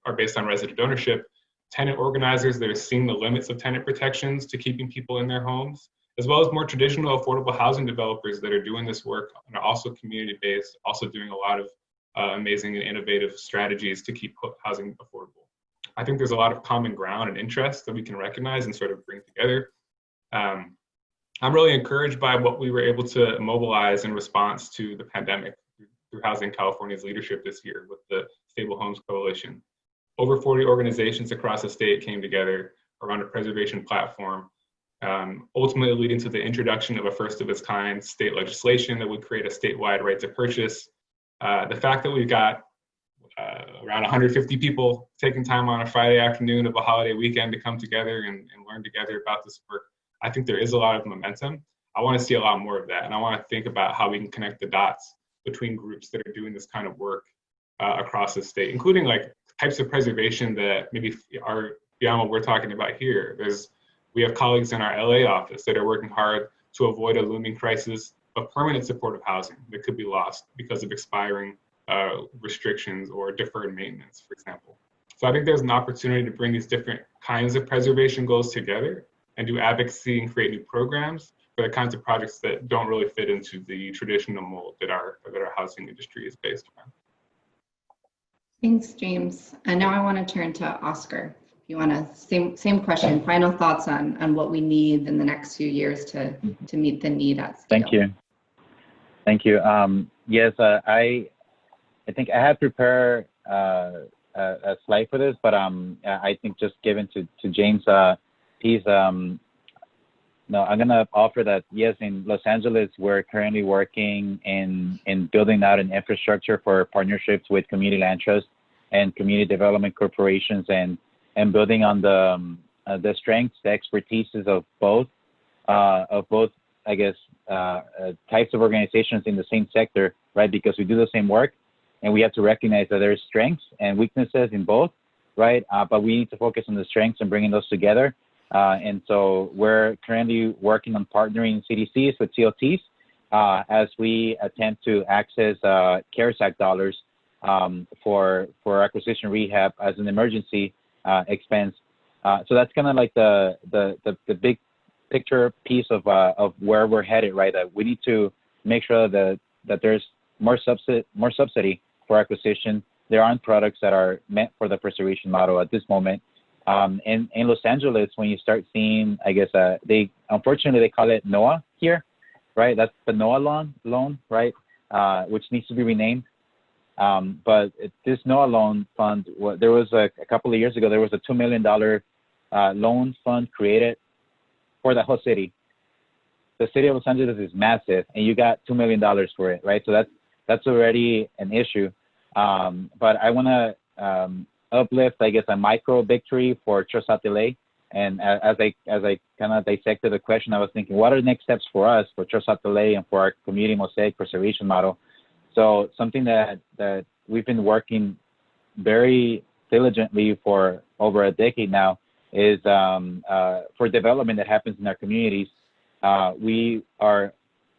are based on resident ownership, tenant organizers that are seeing the limits of tenant protections to keeping people in their homes, as well as more traditional affordable housing developers that are doing this work and are also community-based, also doing a lot of amazing and innovative strategies to keep housing affordable. I think there's a lot of common ground and interest that we can recognize and sort of bring together. I'm really encouraged by what we were able to mobilize in response to the pandemic through Housing California's leadership this year with the Stable Homes Coalition. Over 40 organizations across the state came together around a preservation platform, ultimately leading to the introduction of a first of its kind state legislation that would create a statewide right to purchase. The fact that we've got around 150 people taking time on a Friday afternoon of a holiday weekend to come together and learn together about this work, I think there is a lot of momentum. I want to see a lot more of that. And I want to think about how we can connect the dots between groups that are doing this kind of work across the state, including like types of preservation that maybe are beyond what we're talking about here. We have colleagues in our LA office that are working hard to avoid a looming crisis of permanent supportive housing that could be lost because of expiring restrictions or deferred maintenance, for example. So I think there's an opportunity to bring these different kinds of preservation goals together and do advocacy and create new programs for the kinds of projects that don't really fit into the traditional mold that our housing industry is based on. Thanks, James. And now I want to turn to Oscar. If you want to, same question, final thoughts on what we need in the next few years to meet the need at scale. Thank you. Yes, I think I had prepared a slide for this, but I think just given to James' piece, no, I'm gonna offer that yes, in Los Angeles, we're currently working in building out an infrastructure for partnerships with community land trusts and community development corporations, and building on the strengths, the expertises of both, I guess, types of organizations in the same sector, right? Because we do the same work, and we have to recognize that there's strengths and weaknesses in both, right? But we need to focus on the strengths and bringing those together. And so we're currently working on partnering CDCs with CLTs as we attempt to access CARES Act dollars for acquisition-rehab as an emergency expense. So that's kind of like the big picture piece of where we're headed, right? That we need to make sure that there's more subsidy for acquisition. There aren't products that are meant for the preservation model at this moment. In Los Angeles, when you start seeing, I guess, unfortunately they call it NOAA here, right? That's the NOAA loan, right? Which needs to be renamed. But this NOAA loan fund, there was a couple of years ago, there was a $2 million loan fund created for the whole city. The city of Los Angeles is massive, and you got $2 million for it, right? So that's already an issue. But I want to uplift, I guess, a micro victory for Trust Atelier. And as I kind of dissected the question, I was thinking, what are the next steps for us, for Trust Atelier and for our community mosaic preservation model? So something that we've been working very diligently for over a decade now is for development that happens in our communities. We are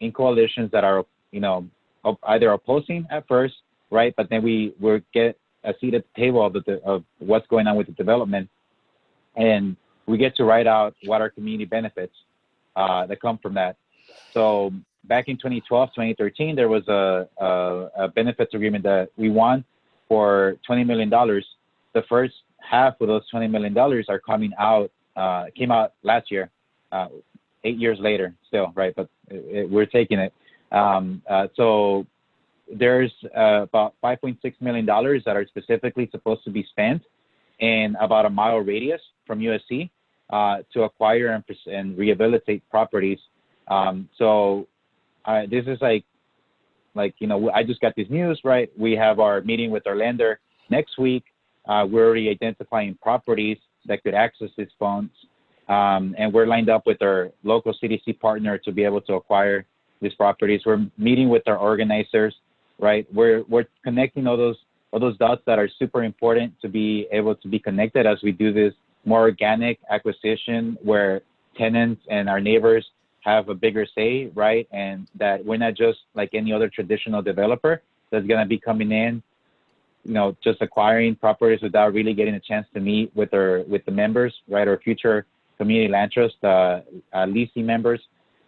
in coalitions that are, you know, either opposing at first, right? But then we get a seat at the table of what's going on with the development, and we get to write out what are community benefits that come from that. So back in 2012, 2013, there was a benefits agreement that we won for $20 million. The first half of those $20 million are came out last year, 8 years later still, right? But we're taking it. So there's about $5.6 million that are specifically supposed to be spent in about a mile radius from USC to acquire and rehabilitate properties. So this is like, you know, I just got this news, right? We have our meeting with our lender next week. We're already identifying properties that could access these funds. And we're lined up with our local CDC partner to be able to acquire these properties. We're meeting with our organizers, right? We're connecting all those dots that are super important to be able to be connected as we do this more organic acquisition where tenants and our neighbors have a bigger say, right? And that we're not just like any other traditional developer that's going to be coming in, you know, just acquiring properties without really getting a chance to meet with the members, right? Or future community land trust leasing members.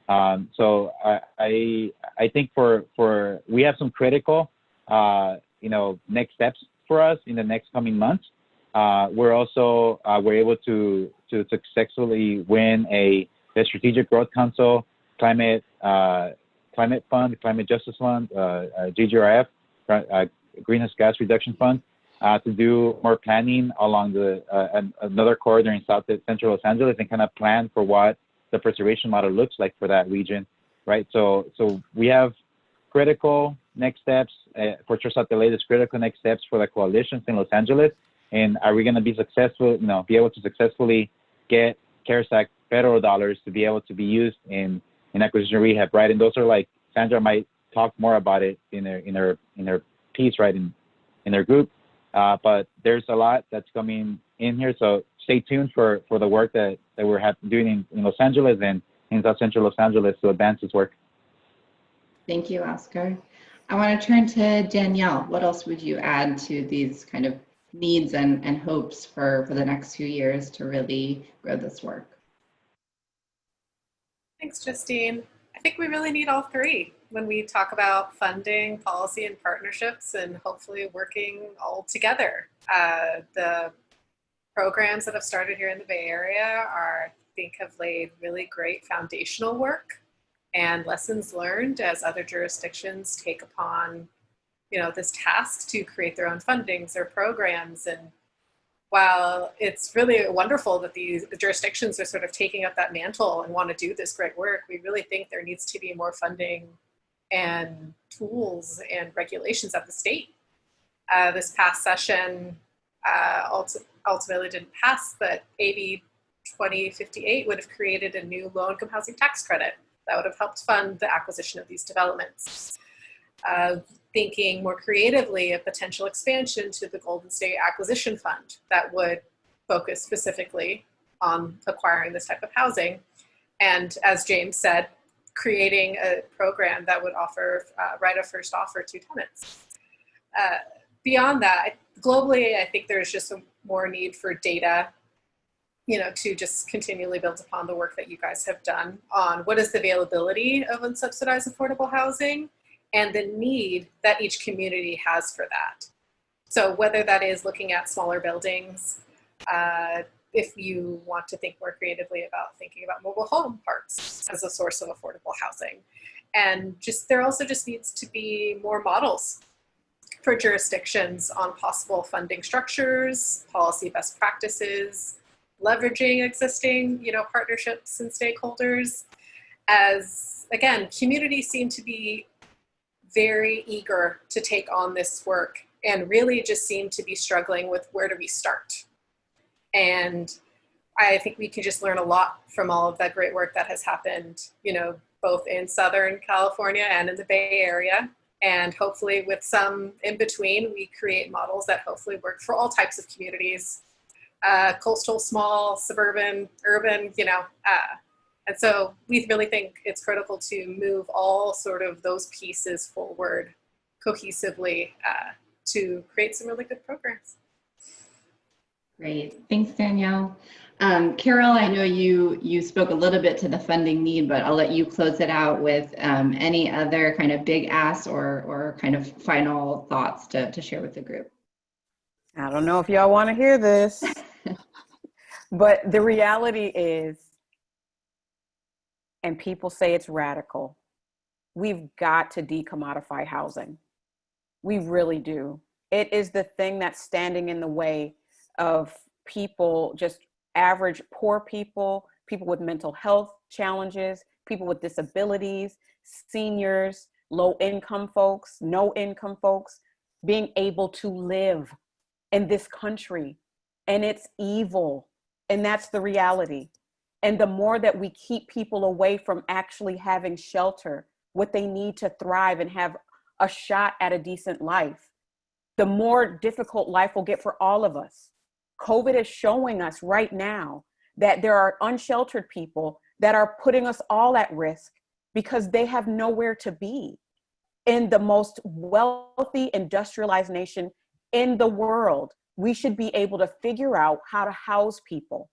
So I think for we have some critical, you know, next steps for us in the next coming months. We're also we're able to successfully win a Strategic Growth Council climate fund, climate justice fund, GGRF, greenhouse gas reduction fund, to do more planning along another corridor in central Los Angeles and kind of plan for what the preservation model looks like for that region, right? So we have critical next steps for the latest critical next steps for the coalitions in Los Angeles. And are we going to be successful, you know, be able to successfully get CARES Act federal dollars to be able to be used in acquisition rehab, right? And those are like, Sandra might talk more about it in her piece, right, in their group. But there's a lot that's coming in here. So stay tuned for the work that we're doing in Los Angeles and in South Central Los Angeles to advance this work. Thank you, Oscar. I want to turn to Danielle. What else would you add to these kind of needs and hopes for the next few years to really grow this work? Thanks, Justine. I think we really need all three when we talk about funding, policy, and partnerships, and hopefully working all together. The programs that have started here in the Bay Area I think have laid really great foundational work and lessons learned as other jurisdictions take upon, you know, this task to create their own fundings or programs. And while it's really wonderful that the jurisdictions are sort of taking up that mantle and want to do this great work, we really think there needs to be more funding and tools and regulations at the state. This past session ultimately didn't pass, but AB 2058 would have created a new low-income housing tax credit that would have helped fund the acquisition of these developments. Thinking more creatively of potential expansion to the Golden State Acquisition Fund that would focus specifically on acquiring this type of housing. And as James said, creating a program that would offer right of first offer to tenants. Beyond that, globally, I think there's just a more need for data, you know, to just continually build upon the work that you guys have done on what is the availability of unsubsidized affordable housing and the need that each community has for that. So whether that is looking at smaller buildings, if you want to think more creatively about thinking about mobile home parks as a source of affordable housing. And just there also just needs to be more models for jurisdictions on possible funding structures, policy best practices, leveraging existing, you know, partnerships and stakeholders. As again, communities seem to be very eager to take on this work and really just seem to be struggling with where do we start. And I think we can just learn a lot from all of that great work that has happened, you know, both in Southern California and in the Bay Area. And hopefully with some in between, we create models that hopefully work for all types of communities, coastal, small, suburban, urban, you know, And so we really think it's critical to move all sort of those pieces forward cohesively to create some really good programs. Great, thanks, Danielle. Carol, I know you spoke a little bit to the funding need, but I'll let you close it out with any other kind of big asks or kind of final thoughts to share with the group. I don't know if y'all want to hear this, but the reality is, and people say it's radical, we've got to decommodify housing. We really do. It is the thing that's standing in the way of people, just average poor people, people with mental health challenges, people with disabilities, seniors, low income folks, no income folks, being able to live in this country. And it's evil. And that's the reality. And the more that we keep people away from actually having shelter, what they need to thrive and have a shot at a decent life, the more difficult life will get for all of us. COVID is showing us right now that there are unsheltered people that are putting us all at risk because they have nowhere to be. In the most wealthy, industrialized nation in the world, we should be able to figure out how to house people.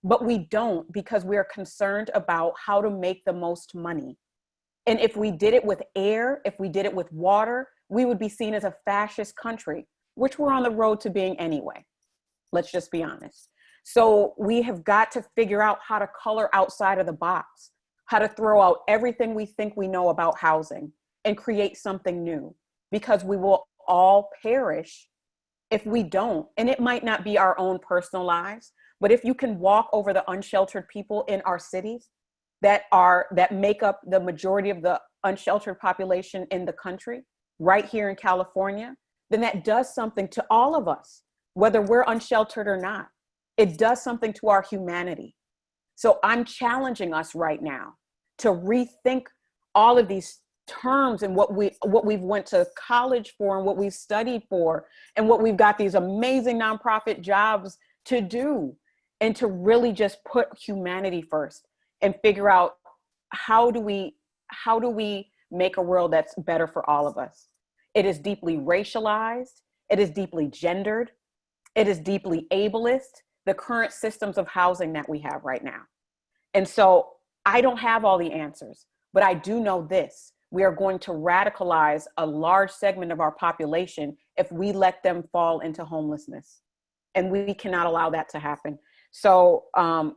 But we don't, because we are concerned about how to make the most money. And if we did it with air, if we did it with water, we would be seen as a fascist country, which we're on the road to being anyway. Let's just be honest. So we have got to figure out how to color outside of the box, how to throw out everything we think we know about housing and create something new, because we will all perish if we don't. And it might not be our own personal lives, but if you can walk over the unsheltered people in our cities that make up the majority of the unsheltered population in the country, right here in California, then that does something to all of us, whether we're unsheltered or not. It does something to our humanity. So I'm challenging us right now to rethink all of these terms and what we've went to college for and what we've studied for and what we've got these amazing nonprofit jobs to do, and to really just put humanity first and figure out how do we make a world that's better for all of us. It is deeply racialized. It is deeply gendered. It is deeply ableist, the current systems of housing that we have right now. And so I don't have all the answers, but I do know this: we are going to radicalize a large segment of our population if we let them fall into homelessness. And we cannot allow that to happen. So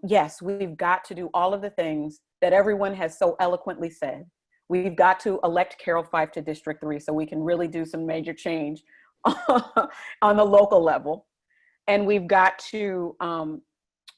yes, we've got to do all of the things that everyone has so eloquently said. We've got to elect Carol Fife to District 3 so we can really do some major change on the local level. And we've got to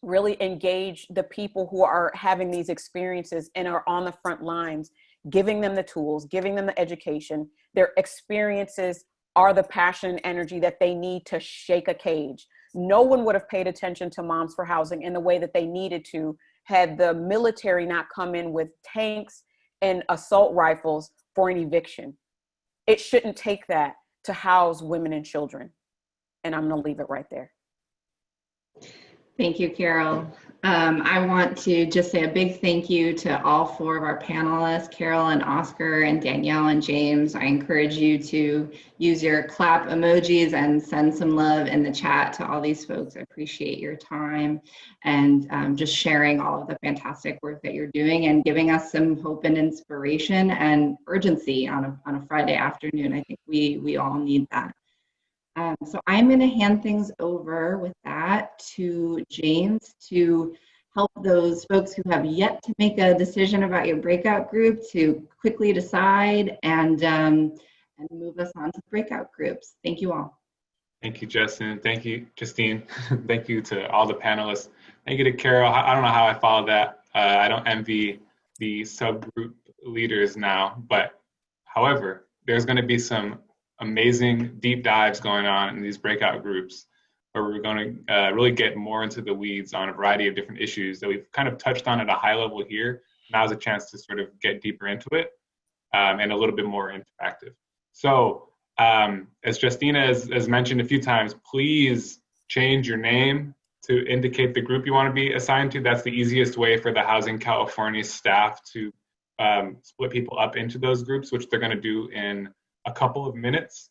really engage the people who are having these experiences and are on the front lines, giving them the tools, giving them the education. Their experiences are the passion and energy that they need to shake a cage. No one would have paid attention to Moms for Housing in the way that they needed to had the military not come in with tanks and assault rifles for an eviction. It shouldn't take that to house women and children. And I'm going to leave it right there. Thank you, Carol. I want to just say a big thank you to all four of our panelists, Carol and Oscar and Danielle and James. I encourage you to use your clap emojis and send some love in the chat to all these folks. I appreciate your time and just sharing all of the fantastic work that you're doing and giving us some hope and inspiration and urgency on a Friday afternoon. I think we all need that. So I'm going to hand things over with that to James to help those folks who have yet to make a decision about your breakout group to quickly decide and move us on to breakout groups. Thank you all. Thank you, Justin. Thank you, Justine. Thank you to all the panelists. Thank you to Carol. I don't know how I followed that. I don't envy the subgroup leaders now, but however, there's going to be some amazing deep dives going on in these breakout groups where we're going to really get more into the weeds on a variety of different issues that we've kind of touched on at a high level here. Now's a chance to sort of get deeper into it and a little bit more interactive. So as Justina has mentioned a few times, please change your name to indicate the group you want to be assigned to. That's the easiest way for the Housing California staff to split people up into those groups, which they're going to do in a couple of minutes.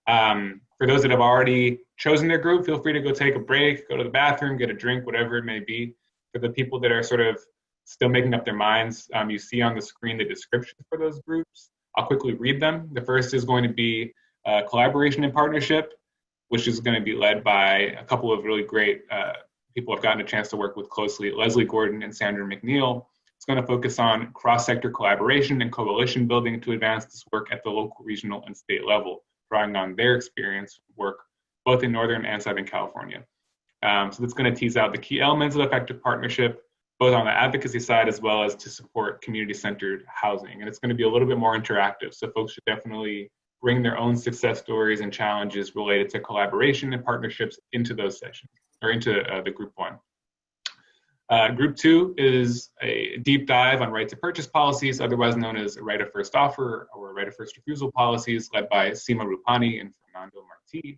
For those that have already chosen their group, feel free to go take a break, go to the bathroom, get a drink, whatever it may be. For the people that are sort of still making up their minds, you see on the screen the descriptions for those groups. I'll quickly read them. The first is going to be collaboration and partnership, which is going to be led by a couple of really great people I've gotten a chance to work with closely, Leslie Gordon and Sandra McNeil. It's going to focus on cross-sector collaboration and coalition building to advance this work at the local, regional, and state level, drawing on their experience work both in Northern and Southern California. So that's going to tease out the key elements of effective partnership, both on the advocacy side as well as to support community-centered housing. And it's going to be a little bit more interactive, so folks should definitely bring their own success stories and challenges related to collaboration and partnerships into those sessions, or into the group one. Group two is a deep dive on right to purchase policies, otherwise known as right of first offer or right of first refusal policies, led by Seema Rupani and Fernando Marti.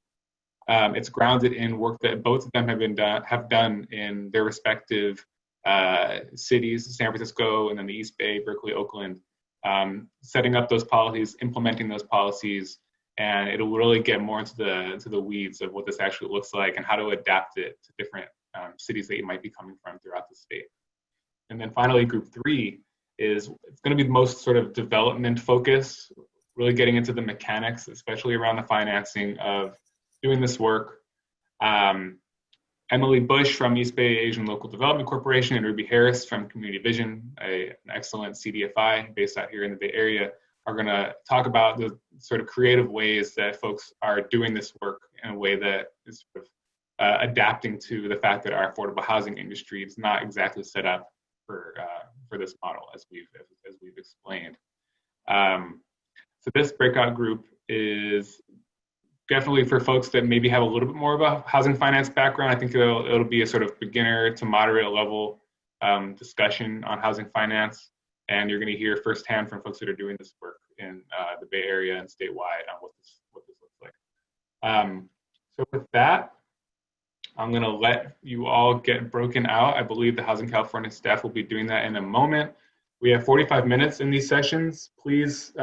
It's grounded in work that both of them have done in their respective cities, San Francisco and then the East Bay, Berkeley, Oakland, setting up those policies, implementing those policies, and it'll really get more into the weeds of what this actually looks like and how to adapt it to different cities that you might be coming from throughout the state. And then finally, group three it's going to be the most sort of development focus, really getting into the mechanics, especially around the financing of doing this work. Emily Bush from East Bay Asian Local Development Corporation and Ruby Harris from Community Vision, an excellent CDFI based out here in the Bay Area, are going to talk about the sort of creative ways that folks are doing this work in a way that is sort of adapting to the fact that our affordable housing industry is not exactly set up for this model, as we've explained. So this breakout group is definitely for folks that maybe have a little bit more of a housing finance background. I think it'll be a sort of beginner to moderate level discussion on housing finance, and you're going to hear firsthand from folks that are doing this work in the Bay Area and statewide on what this looks like. So with that, I'm going to let you all get broken out. I believe the Housing California staff will be doing that in a moment. We have 45 minutes in these sessions. Please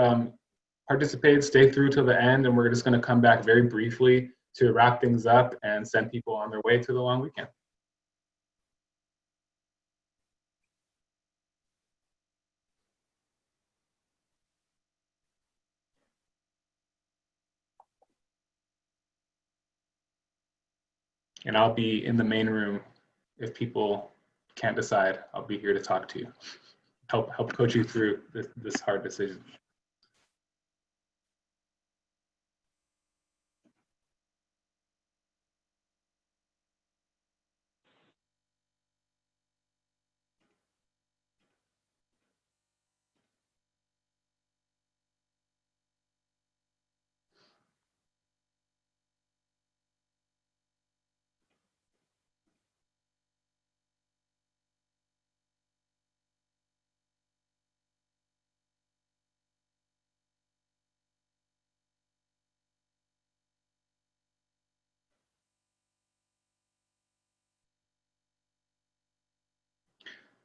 participate, stay through till the end, and we're just going to come back very briefly to wrap things up and send people on their way to the long weekend. And I'll be in the main room if people can't decide. I'll be here to talk to you, help coach you through this hard decision.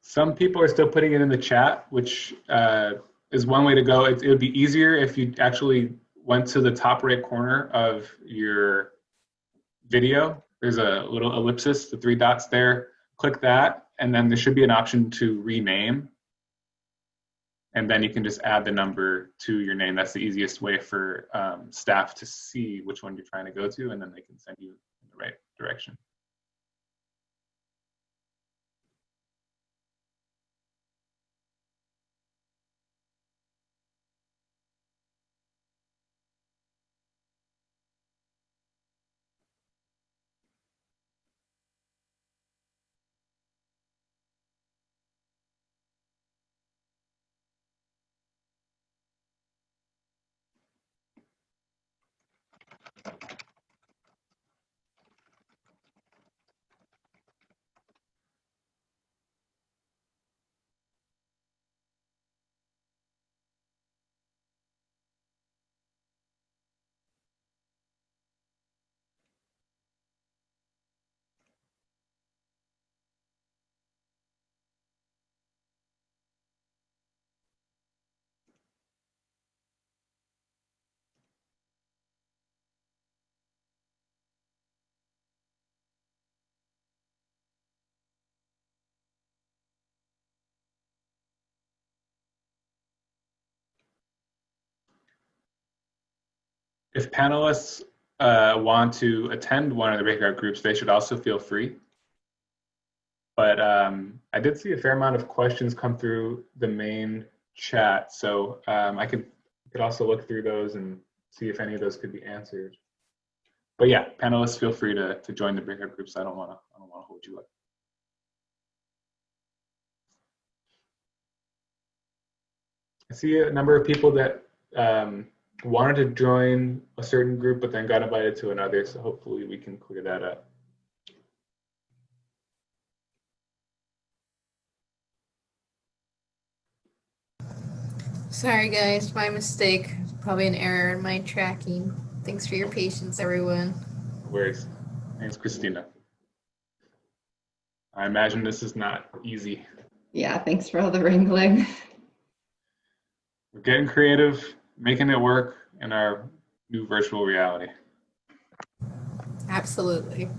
Some people are still putting it in the chat, which is one way to go. It would be easier if you actually went to the top right corner of your video. There's a little ellipsis, the 3 dots there. Click that, and then there should be an option to rename. And then you can just add the number to your name. That's the easiest way for staff to see which one you're trying to go to, and then they can send you in the right direction. If panelists want to attend one of the breakout groups, they should also feel free. But I did see a fair amount of questions come through the main chat, so I could also look through those and see if any of those could be answered. But yeah, panelists, feel free to join the breakout groups. I don't want to hold you up. I see a number of people that wanted to join a certain group, but then got invited to another. So hopefully we can clear that up. Sorry guys, my mistake. Probably an error in my tracking. Thanks for your patience, everyone. No worries. Thanks, Christina. I imagine this is not easy. Yeah, thanks for all the wrangling. We're getting creative, making it work in our new virtual reality. Absolutely.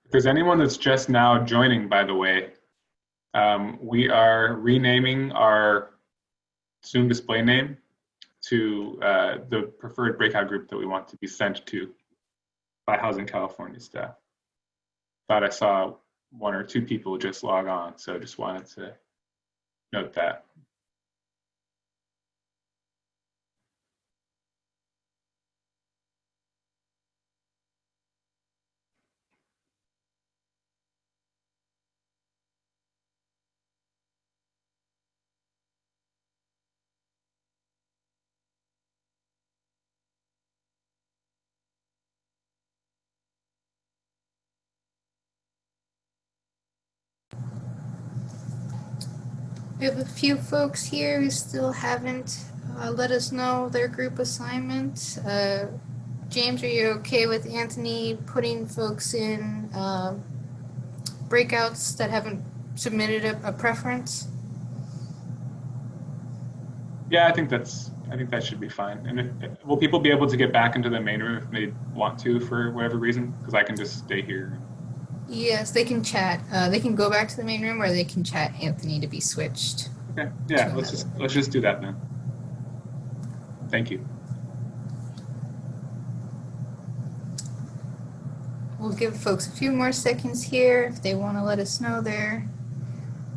If there's anyone that's just now joining, by the way, we are renaming our Zoom display name to the preferred breakout group that we want to be sent to by Housing California staff. Thought I saw 1 or 2 people just log on, so just wanted to note that. We have a few folks here who still haven't let us know their group assignment. James, are you okay with Anthony putting folks in breakouts that haven't submitted a preference? Yeah, I think that should be fine. And will people be able to get back into the main room if they want to for whatever reason? Because I can just stay here. Yes, they can chat. They can go back to the main room, or they can chat Anthony to be switched. Okay. Yeah, let's just do that then. Thank you. We'll give folks a few more seconds here if they want to let us know their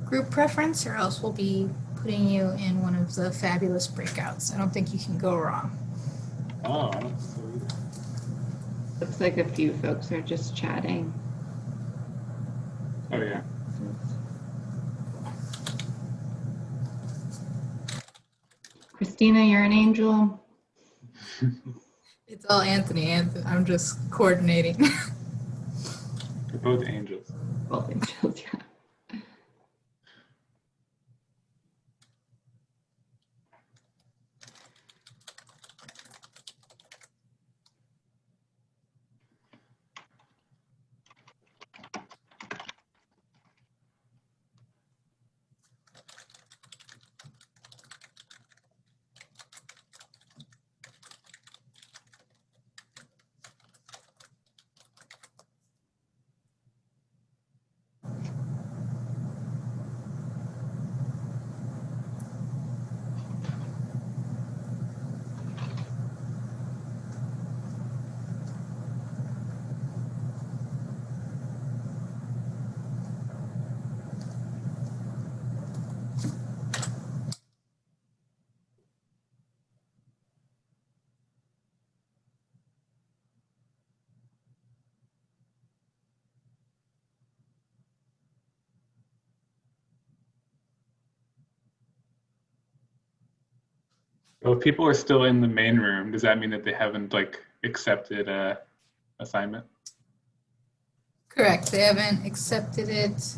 group preference, or else we'll be putting you in one of the fabulous breakouts. I don't think you can go wrong. Oh, I don't think so either. Looks like a few folks are just chatting. Oh yeah. Christina, you're an angel. It's all Anthony. I'm just coordinating. They're both angels. Both angels, yeah. Well, if people are still in the main room, does that mean that they haven't accepted a assignment? Correct. They haven't accepted it,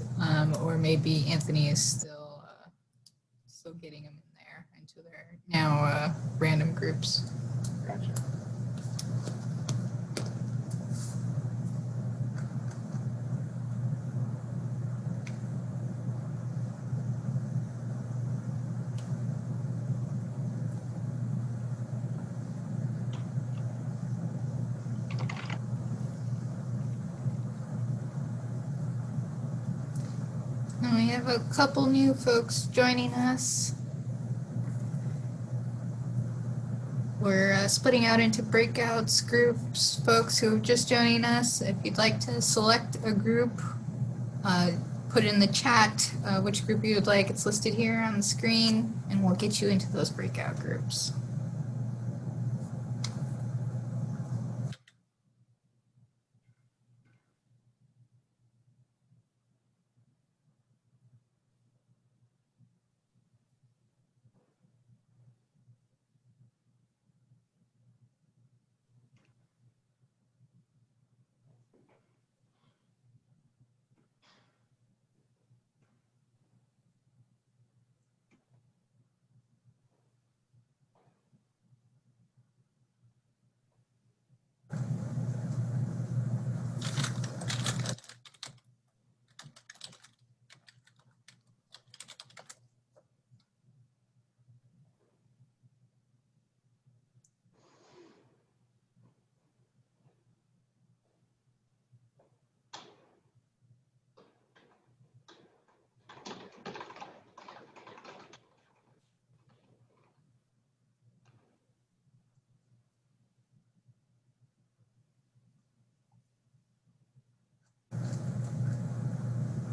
or maybe Anthony is still getting them in there into their now random groups. Gotcha. And we have a couple new folks joining us. We're splitting out into breakouts, groups, folks who are just joining us. If you'd like to select a group, put in the chat which group you would like. It's listed here on the screen, and we'll get you into those breakout groups.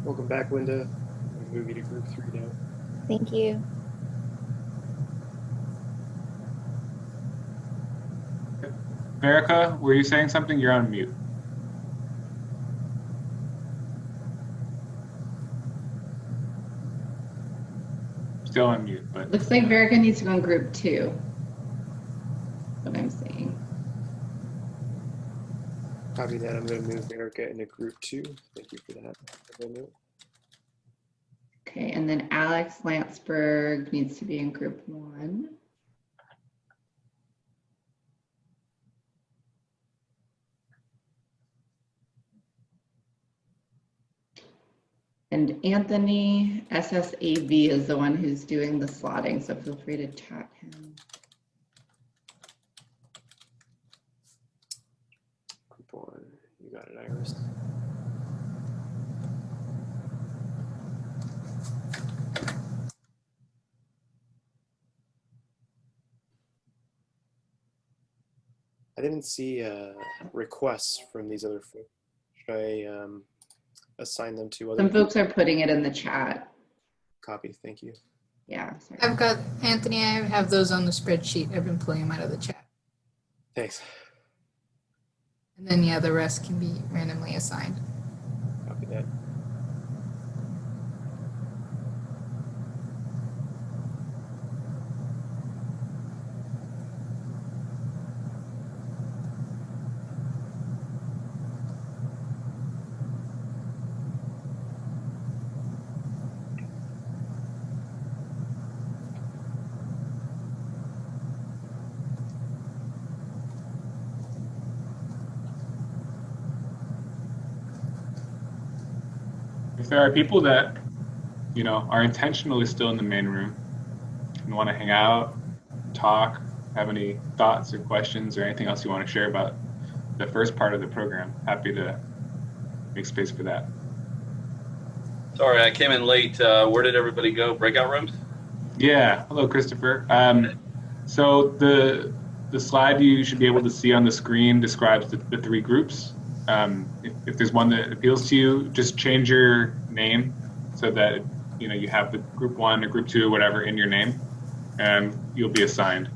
Welcome back, Linda. I'm going to move you to group 3 now. Thank you. Verica, were you saying something? You're on mute. Still on mute, but. Looks like Verica needs to go in group 2. What I'm saying. Copy that. I'm going to move Erica into group 2. Thank you for that. Okay, and then Alex Landsberg needs to be in group 1. And Anthony SSAV is the one who's doing the slotting, so feel free to chat him. Group 1. You got it, Iris. I didn't see requests from these other folks. Should I assign them to other Some folks are putting it in the chat. Copy, thank you. Yeah, sorry. I've got Anthony. I have those on the spreadsheet. I've been pulling them out of the chat. Thanks. And then, yeah, the rest can be randomly assigned. Copy that. If there are people that, you know, are intentionally still in the main room and want to hang out, talk, have any thoughts or questions or anything else you want to share about the first part of the program, happy to make space for that. Sorry, I came in late. Where did everybody go? Breakout rooms? Yeah, hello, Christopher. So the slide you should be able to see on the screen describes the 3 groups. If there's one that appeals to you, just change your name so that you have the group 1 or group 2 or whatever in your name, and you'll be assigned.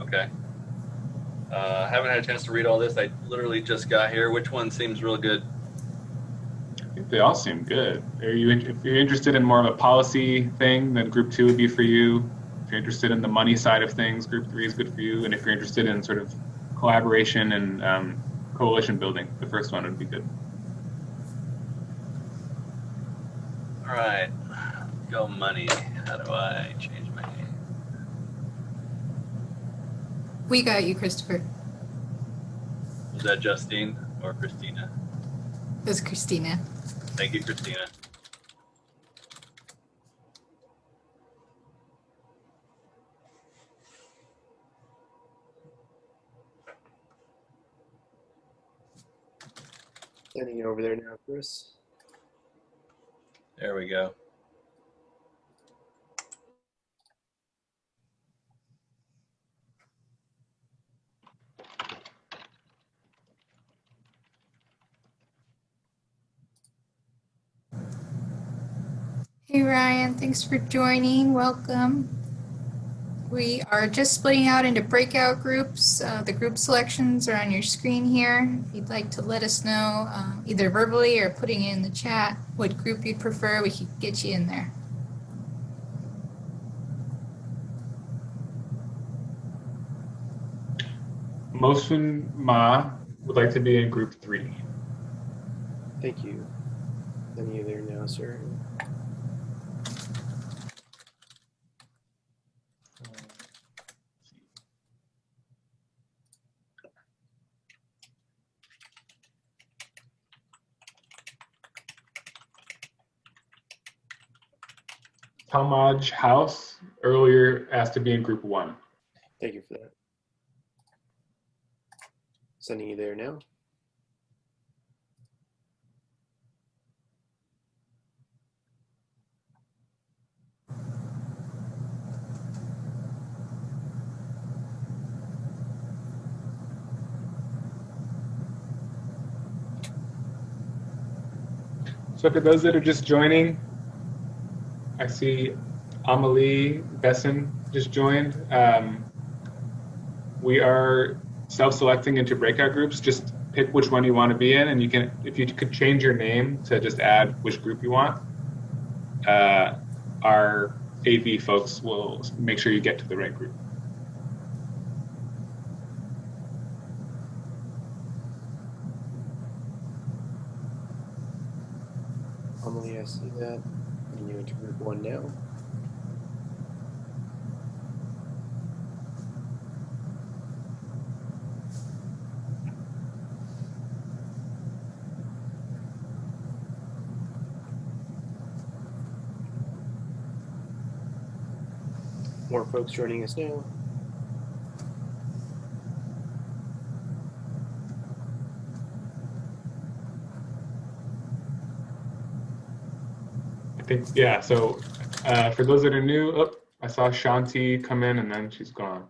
Okay. Haven't had a chance to read all this. I literally just got here. Which one seems real good? I think they all seem good. If you're interested in more of a policy thing, then group 2 would be for you. If you're interested in the money side of things, group 3 is good for you. And if you're interested in sort of collaboration and coalition building, the first one would be good. All right. Go money. How do I change my name? We got you, Christopher. Was that Justine or Christina? It was Christina. Thank you, Christina. Sending you over there now, Chris. There we go. Hey Ryan, thanks for joining. Welcome. We are just splitting out into breakout groups. The group selections are on your screen here. If you'd like to let us know, either verbally or putting it in the chat, what group you'd prefer, we could get you in there. Mosun Ma would like to be in group 3. Thank you. Sending you there now, sir. Talmaj House earlier asked to be in group 1. Thank you for that. Sending you there now. So for those that are just joining, I see Amelie Besson just joined. We are self-selecting into breakout groups. Just pick which one you want to be in, and you can, if you could change your name to just add which group you want. Our AV folks will make sure you get to the right group. Amelie, I see that. Putting you into group 1 now. More folks joining us now. I think, yeah, so for those that are new, oh, I saw Shanti come in and then she's gone.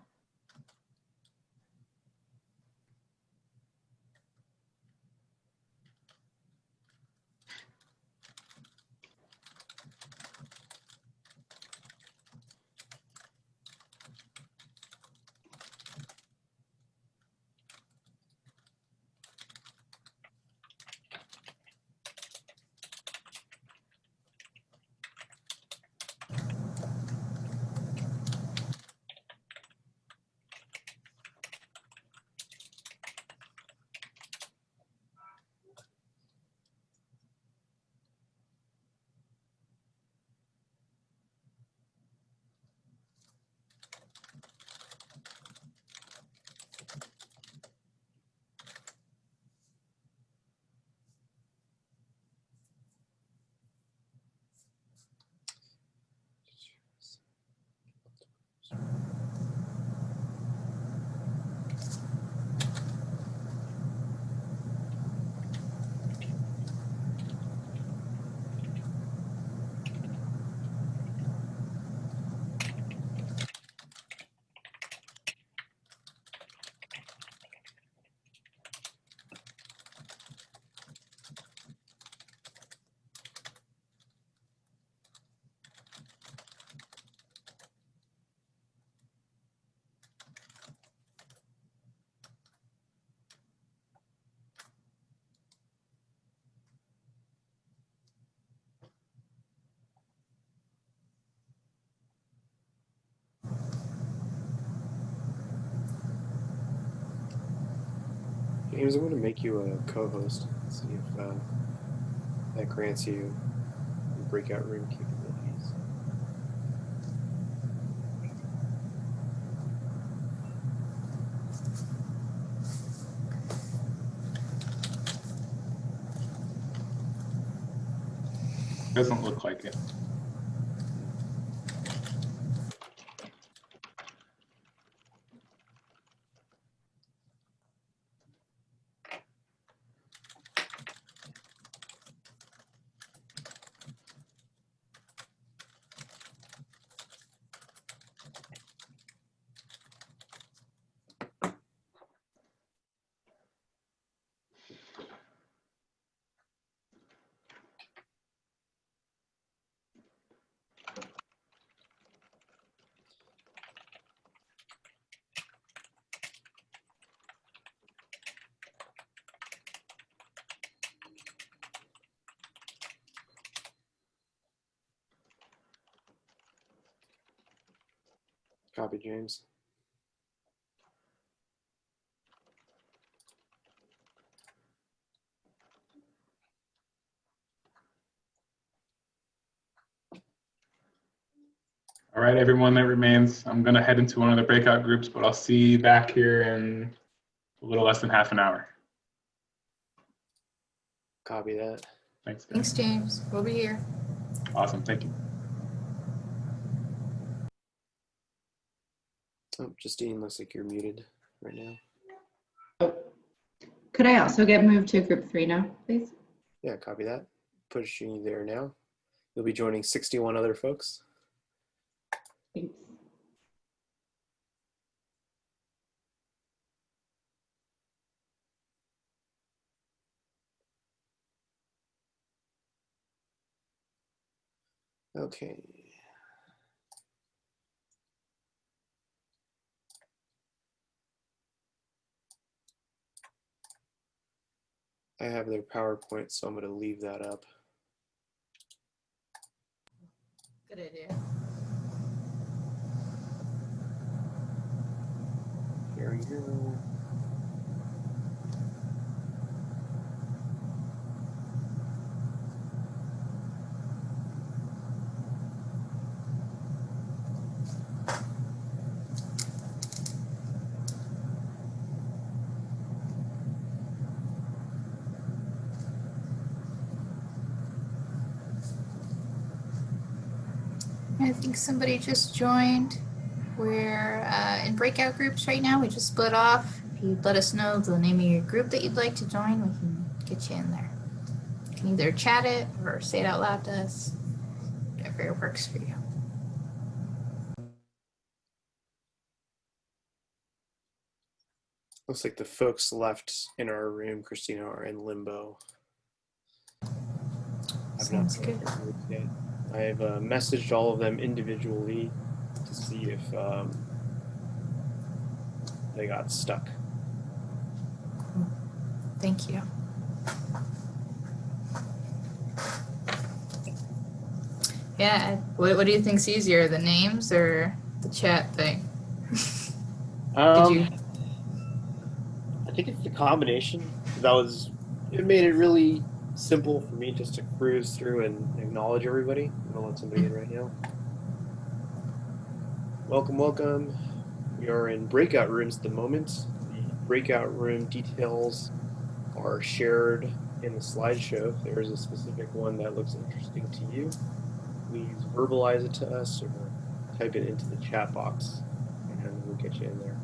James, I'm going to make you a co-host. See if that grants you breakout room capabilities. Doesn't look like it. Copy, James. All right, everyone that remains, I'm going to head into one of the breakout groups, but I'll see you back here in a little less than half an hour. Copy that. Thanks, guys. Thanks, James. We'll be here. Awesome. Thank you. Oh, Justine, looks like you're muted right now. Oh, could I also get moved to group 3 now, please? Yeah, copy that. Pushing you there now. You'll be joining 61 other folks. Thanks. Okay. I have their PowerPoint, so I'm going to leave that up. Good idea. Here we go. I think somebody just joined. We're in breakout groups right now. We just split off. If you'd let us know the name of your group that you'd like to join, we can get you in there. You can either chat it or say it out loud to us, whatever works for you. Looks like the folks left in our room, Christina, are in limbo. Sounds good. Yet. I have messaged all of them individually to see if they got stuck. Thank you. Yeah, what do you think's easier, the names or the chat thing? Did you? I think it's the combination. It made it really simple for me just to cruise through and acknowledge everybody. I'm gonna let somebody in right now. Welcome, welcome. We are in breakout rooms at the moment. The breakout room details are shared in the slideshow. If there is a specific one that looks interesting to you, please verbalize it to us or type it into the chat box and we'll get you in there.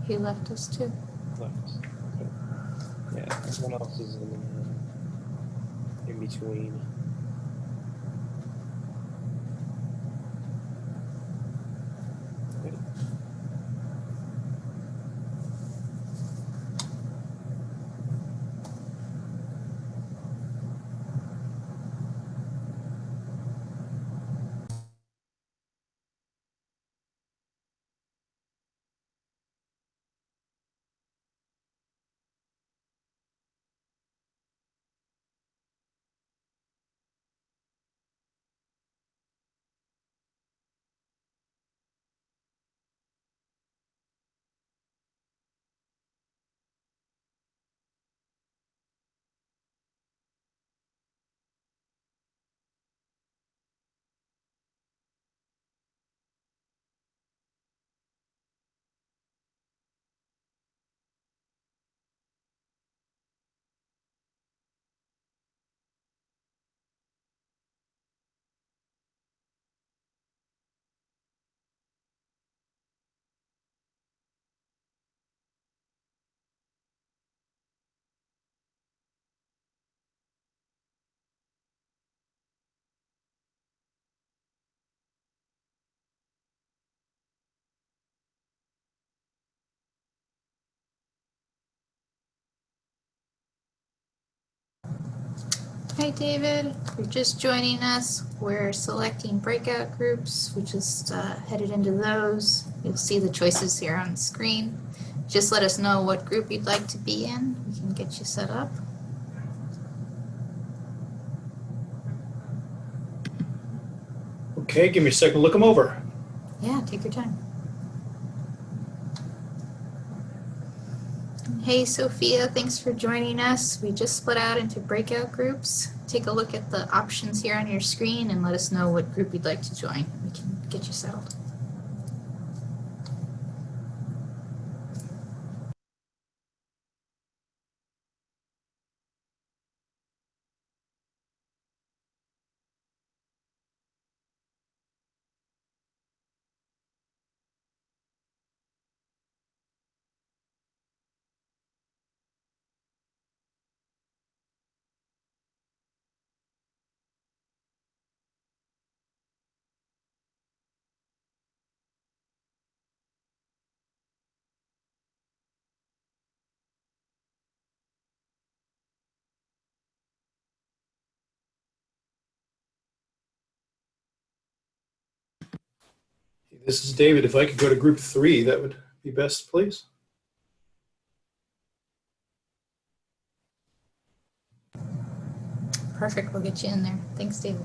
He left us too. Left. Okay. Yeah, everyone else is in between. Okay. Hi, David. If you're just joining us, we're selecting breakout groups. We just headed into those. You'll see the choices here on the screen. Just let us know what group you'd like to be in. We can get you set up. Okay, give me a second to look them over. Yeah, take your time. Hey, Sophia, thanks for joining us. We just split out into breakout groups. Take a look at the options here on your screen and let us know what group you'd like to join. We can get you settled. This is David. If I could go to group 3, that would be best, please. Perfect, we'll get you in there. Thanks, David.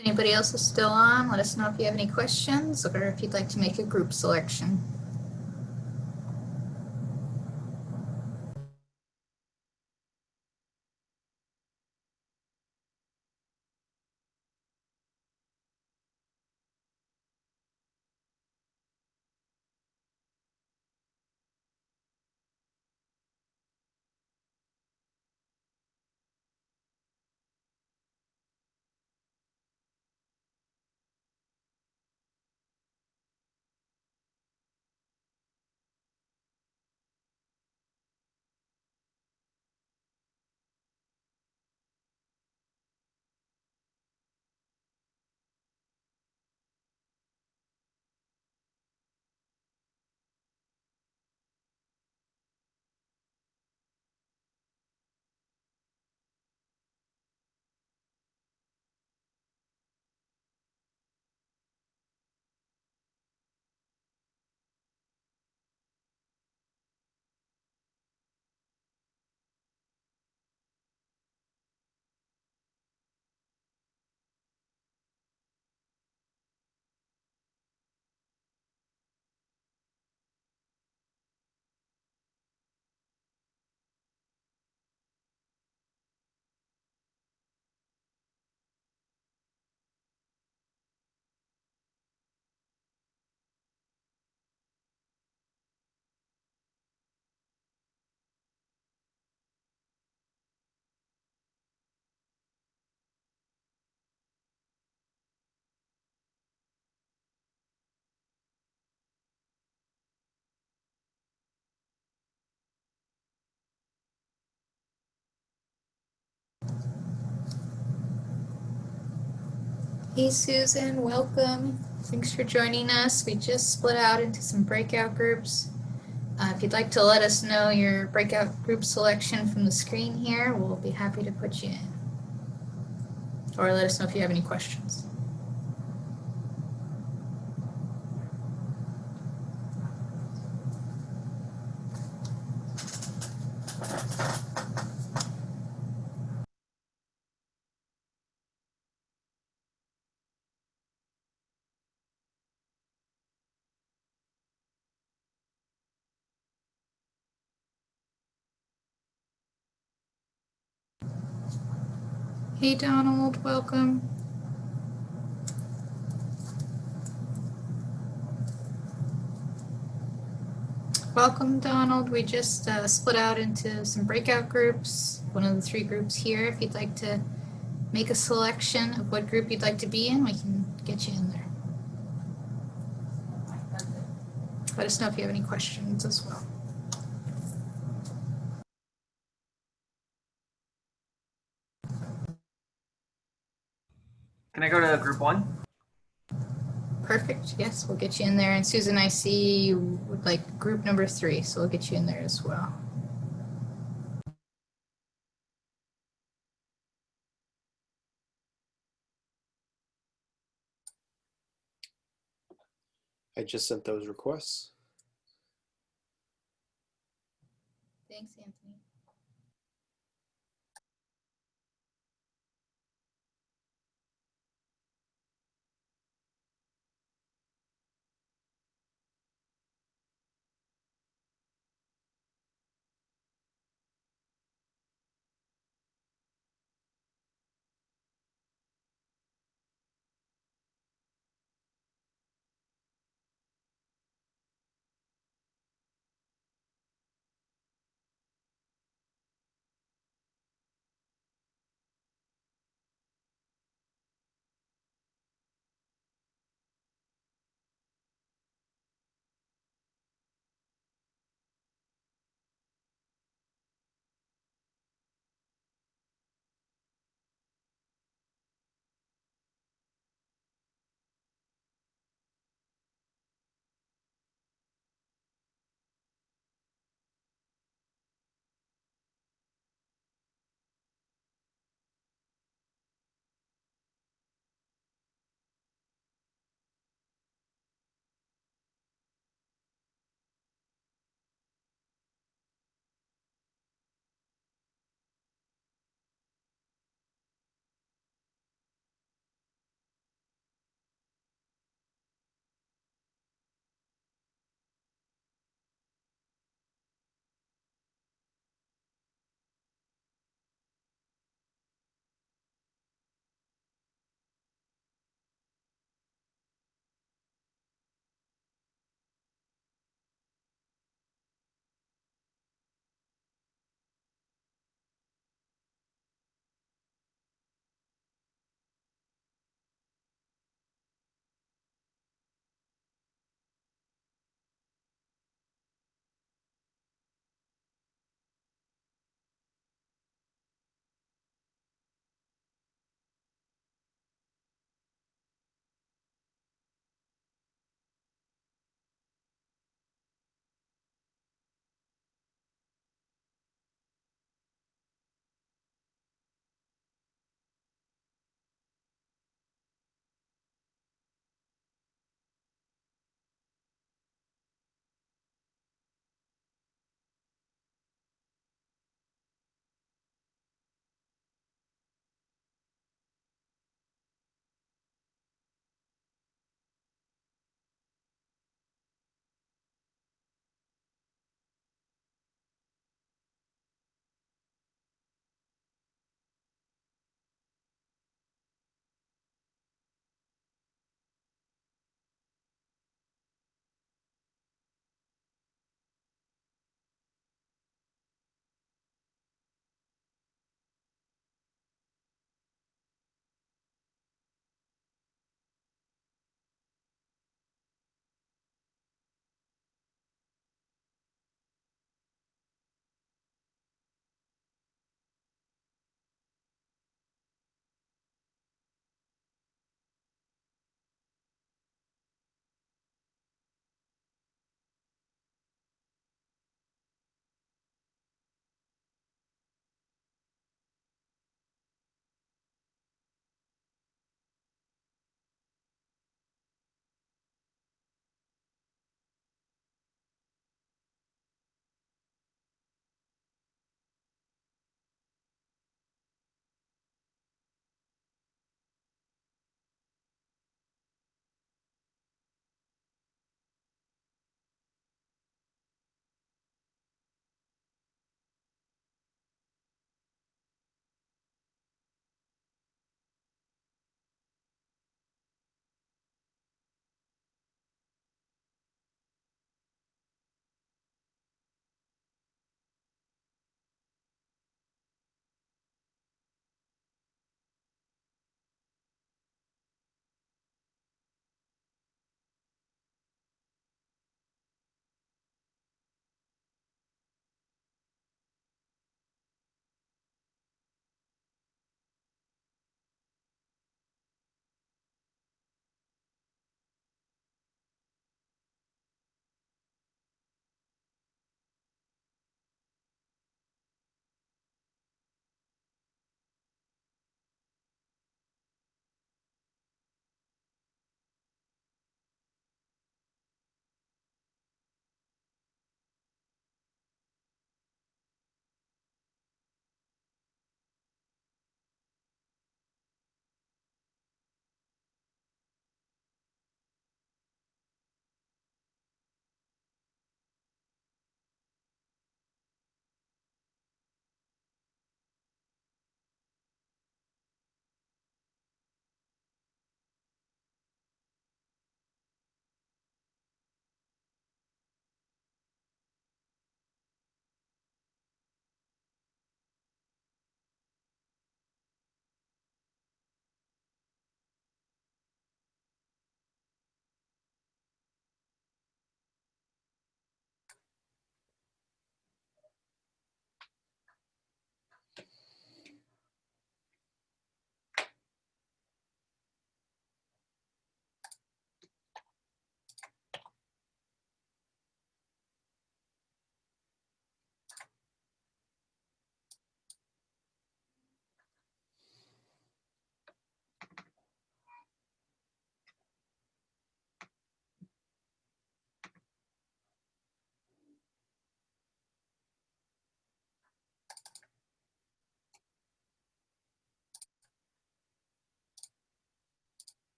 If anybody else is still on, let us know if you have any questions or if you'd like to make a group selection. Hey, Susan, welcome. Thanks for joining us. We just split out into some breakout groups. If you'd like to let us know your breakout group selection from the screen here, we'll be happy to put you in. Or let us know if you have any questions. Hey, Donald, welcome. Welcome, Donald. We just split out into some breakout groups, one of the 3 groups here. If you'd like to make a selection of what group you'd like to be in, we can get you in there. Let us know if you have any questions as well. Can I go to group 1? Perfect. Yes, we'll get you in there. And Susan, I see you would like group number 3, so we'll get you in there as well. I just sent those requests. Thanks, Anthony.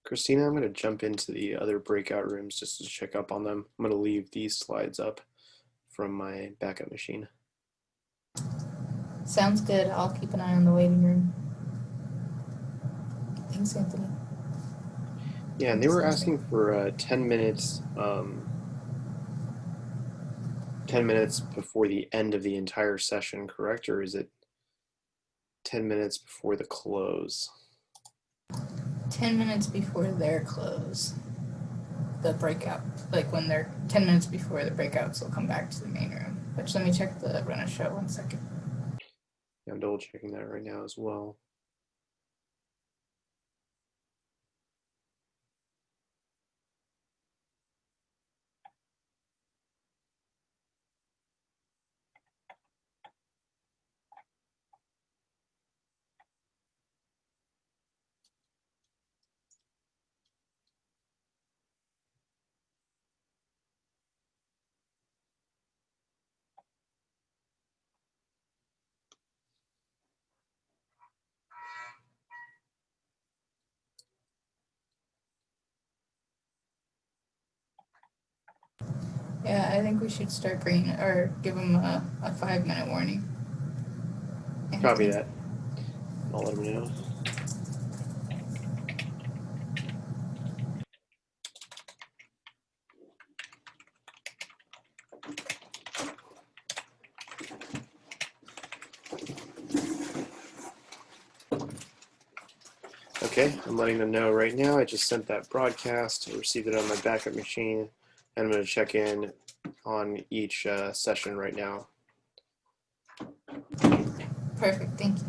Christina, I'm going to jump into the other breakout rooms just to check up on them. I'm going to leave these slides up from my backup machine. Sounds good. I'll keep an eye on the waiting room. Thanks, Anthony. Yeah, and they were asking for 10 minutes, 10 minutes before the end of the entire session, correct? Or is it 10 minutes before the close? 10 minutes before their close. The breakout, like when they're 10 minutes before the breakouts will come back to the main room. But just let me check the run a show 1 second. Yeah, I'm double checking that right now as well. Yeah, I think we should start bringing, or give them a 5-minute warning. Copy that. I'll let them know. Okay, I'm letting them know right now. I just sent that broadcast. I received it on my backup machine, and I'm going to check in on each session right now. Perfect, thank you.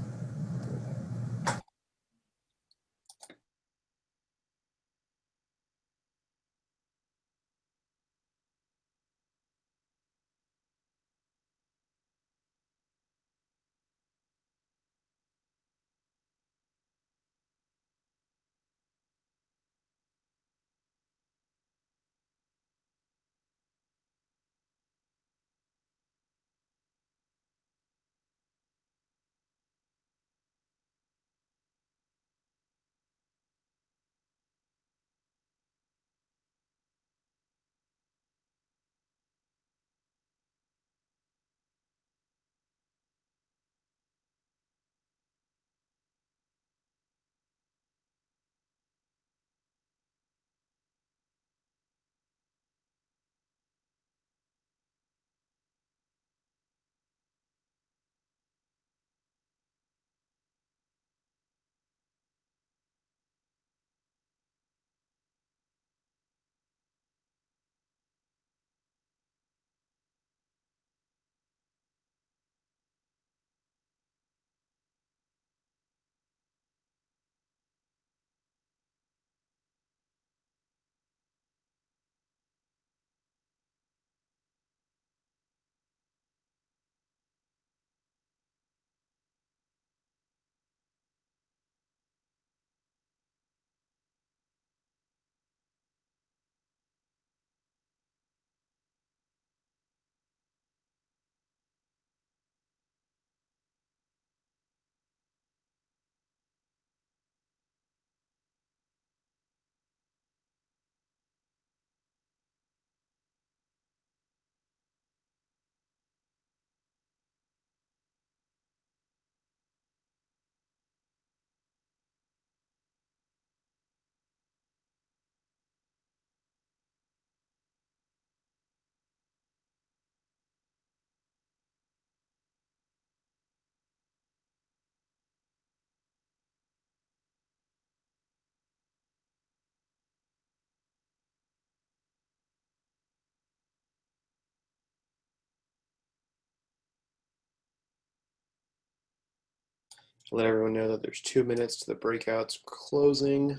Let everyone know that there's 2 minutes to the breakouts closing.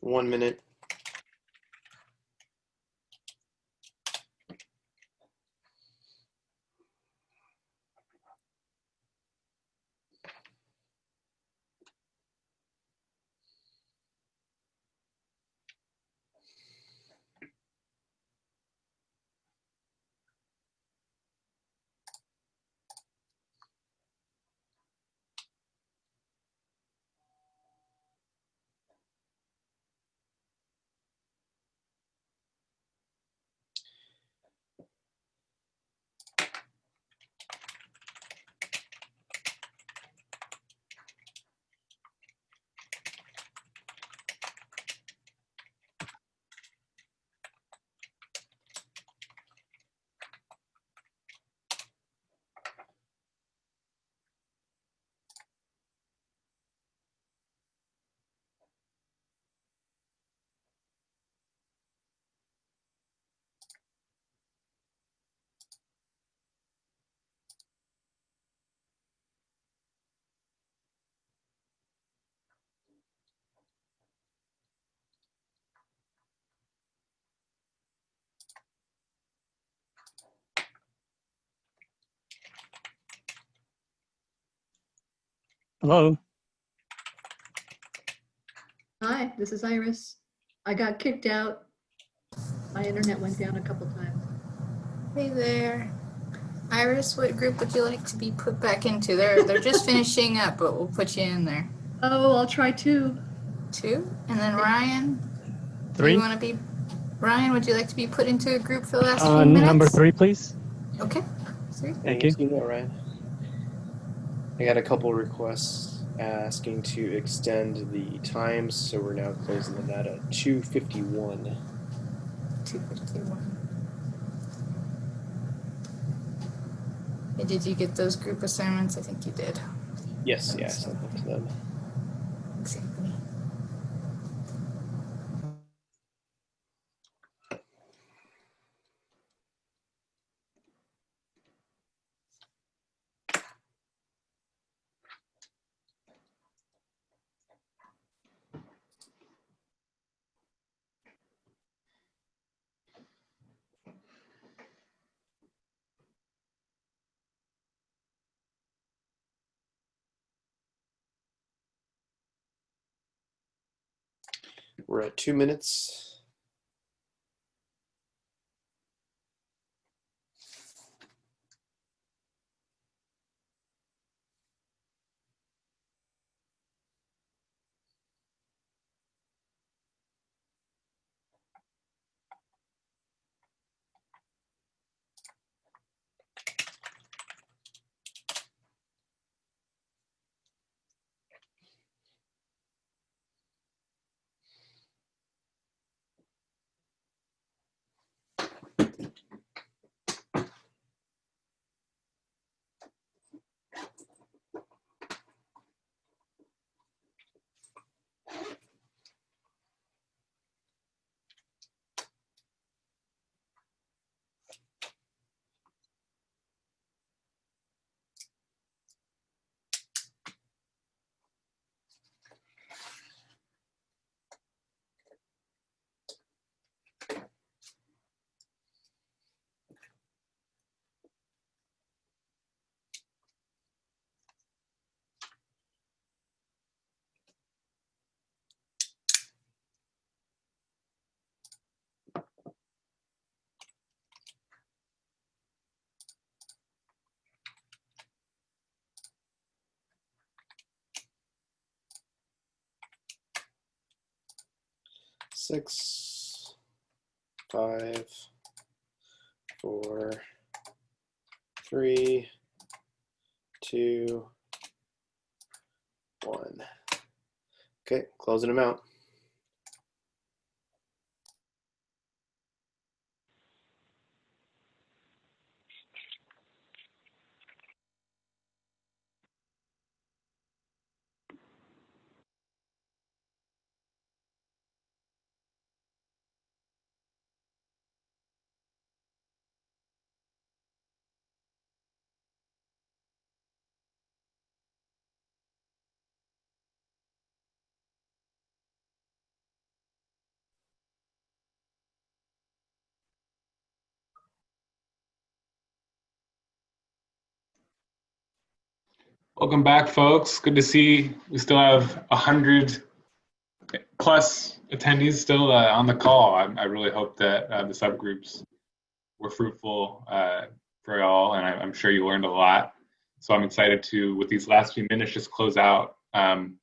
1 minute. Hello. Hi, this is Iris. I got kicked out. My internet went down a couple times. Hey there. Iris, what group would you like to be put back into? They're just finishing up, but we'll put you in there. Oh, I'll try 2. 2? And then Ryan, do 3. you want to be, Ryan, would you like to be put into a group for the last few minutes? Number 3, please. Okay. 3. Thank you. You know, Ryan. I got a couple requests asking to extend the times, so we're now closing the net at 2:51. 2:51. Hey, did you get those group assignments? I think you did. Yes, yeah, I sent them to them. Thanks, Anthony. We're at 2 minutes. Six, 5, 4, 3, 2, 1. Okay, closing them out. Welcome back, folks. Good to see we still have 100 plus attendees still on the call. I really hope that the subgroups were fruitful for y'all, and I'm sure you learned a lot. So I'm excited to, with these last few minutes, just close out in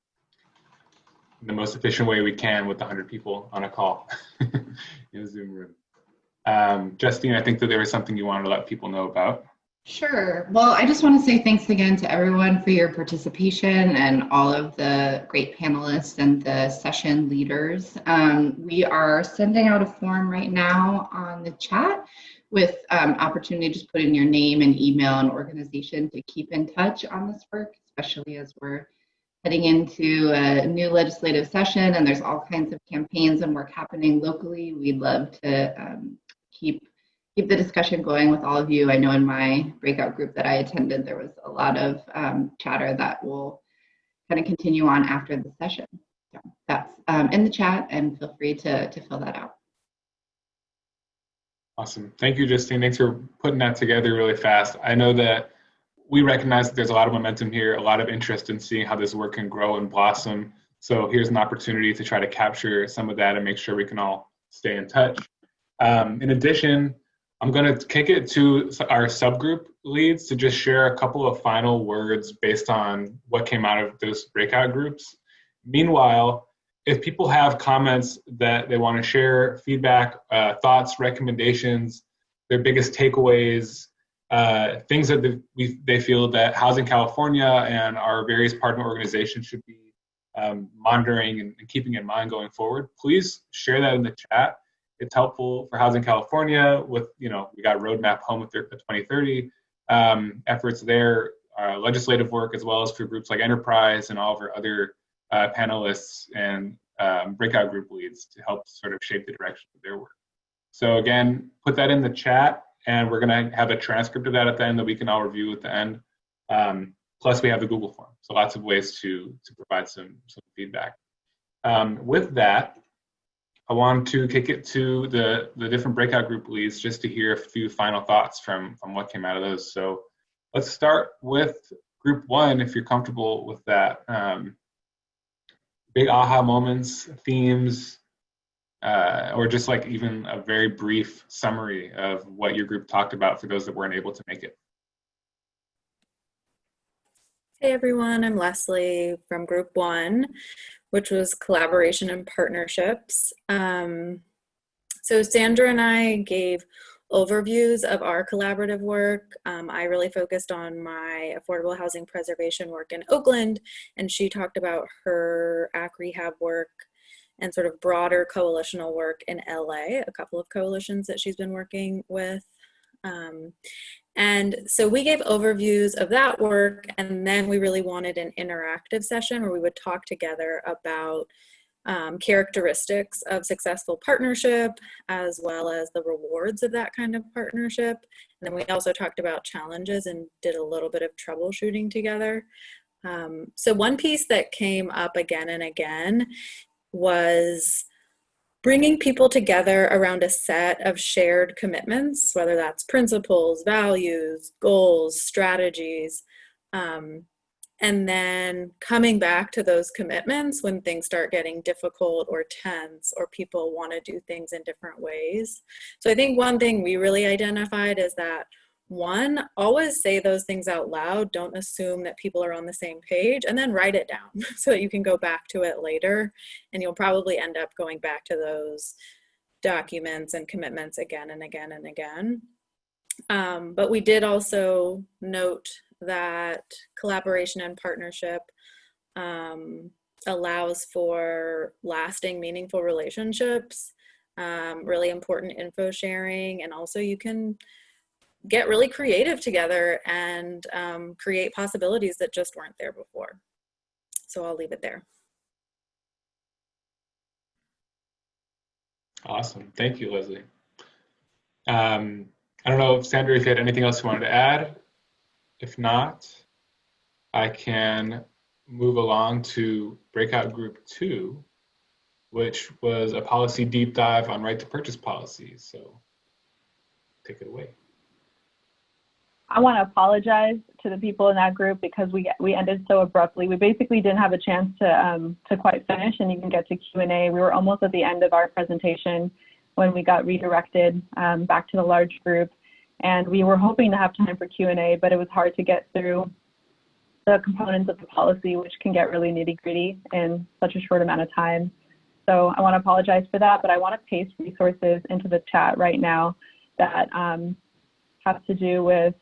the most efficient way we can with 100 people on a call in a Zoom room. Justine, I think that there was something you wanted to let people know about. Sure. Well, I just want to say thanks again to everyone for your participation and all of the great panelists and the session leaders. We are sending out a form right now on the chat with opportunity to just put in your name and email and organization to keep in touch on this work, especially as we're heading into a new legislative session and there's all kinds of campaigns and work happening locally. We'd love to keep the discussion going with all of you. I know in my breakout group that I attended, there was a lot of chatter that will kind of continue on after the session. So that's in the chat, and feel free to fill that out. Awesome. Thank you, Justine. Thanks for putting that together really fast. I know that we recognize that there's a lot of momentum here, a lot of interest in seeing how this work can grow and blossom. So here's an opportunity to try to capture some of that and make sure we can all stay in touch. In addition, I'm going to kick it to our subgroup leads to just share a couple of final words based on what came out of those breakout groups. Meanwhile, if people have comments that they want to share, feedback, thoughts, recommendations, their biggest takeaways, things that they feel that Housing California and our various partner organizations should be monitoring and keeping in mind going forward, please share that in the chat. It's helpful for Housing California with, we got Roadmap Home with the 2030 efforts there, legislative work, as well as for groups like Enterprise and all of our other panelists and breakout group leads to help sort of shape the direction of their work. So again, put that in the chat, and we're going to have a transcript of that at the end that we can all review at the end. Plus, we have the Google form, so lots of ways to provide some feedback. With that, I want to kick it to the different breakout group leads just to hear a few final thoughts from what came out of those. So let's start with group one, if you're comfortable with that. Big aha moments, themes, or just like even a very brief summary of what your group talked about for those that weren't able to make it. Hey everyone, I'm Leslie from group one, which was collaboration and partnerships. So Sandra and I gave overviews of our collaborative work. I really focused on my affordable housing preservation work in Oakland, and she talked about her Acquisition-Rehab work and sort of broader coalitional work in LA, a couple of coalitions that she's been working with. And so we gave overviews of that work, and then we really wanted an interactive session where we would talk together about characteristics of successful partnership, as well as the rewards of that kind of partnership. And then we also talked about challenges and did a little bit of troubleshooting together. So one piece that came up again and again was bringing people together around a set of shared commitments, whether that's principles, values, goals, strategies, and then coming back to those commitments when things start getting difficult or tense or people want to do things in different ways. So I think one thing we really identified is that, one, always say those things out loud. Don't assume that people are on the same page, and then write it down so that you can go back to it later. And you'll probably end up going back to those documents and commitments again and again and again. But we did also note that collaboration and partnership allows for lasting, meaningful relationships, really important info sharing, and also you can get really creative together and create possibilities that just weren't there before. So I'll leave it there. Awesome. Thank you, Leslie. I don't know, Sandra, if you had anything else you wanted to add. If not, I can move along to breakout group 2, which was a policy deep dive on right to purchase policies. So take it away. I want to apologize to the people in that group because we ended so abruptly. We basically didn't have a chance to quite finish and even get to Q&A. We were almost at the end of our presentation when we got redirected back to the large group. And we were hoping to have time for Q&A, but it was hard to get through the components of the policy, which can get really nitty-gritty in such a short amount of time. So I want to apologize for that, but I want to paste resources into the chat right now that have to do with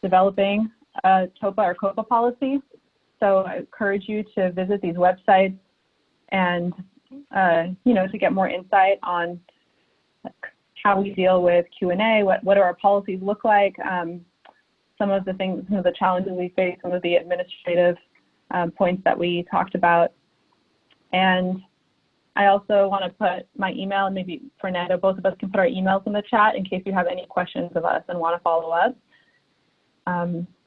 developing a TOPA or COPA policy. So I encourage you to visit these websites and, to get more insight on how we deal with Q&A, what do our policies look like, some of the challenges we face, some of the administrative points that we talked about. And I also want to put my email, and maybe Fernando, both of us can put our emails in the chat in case you have any questions of us and want to follow up.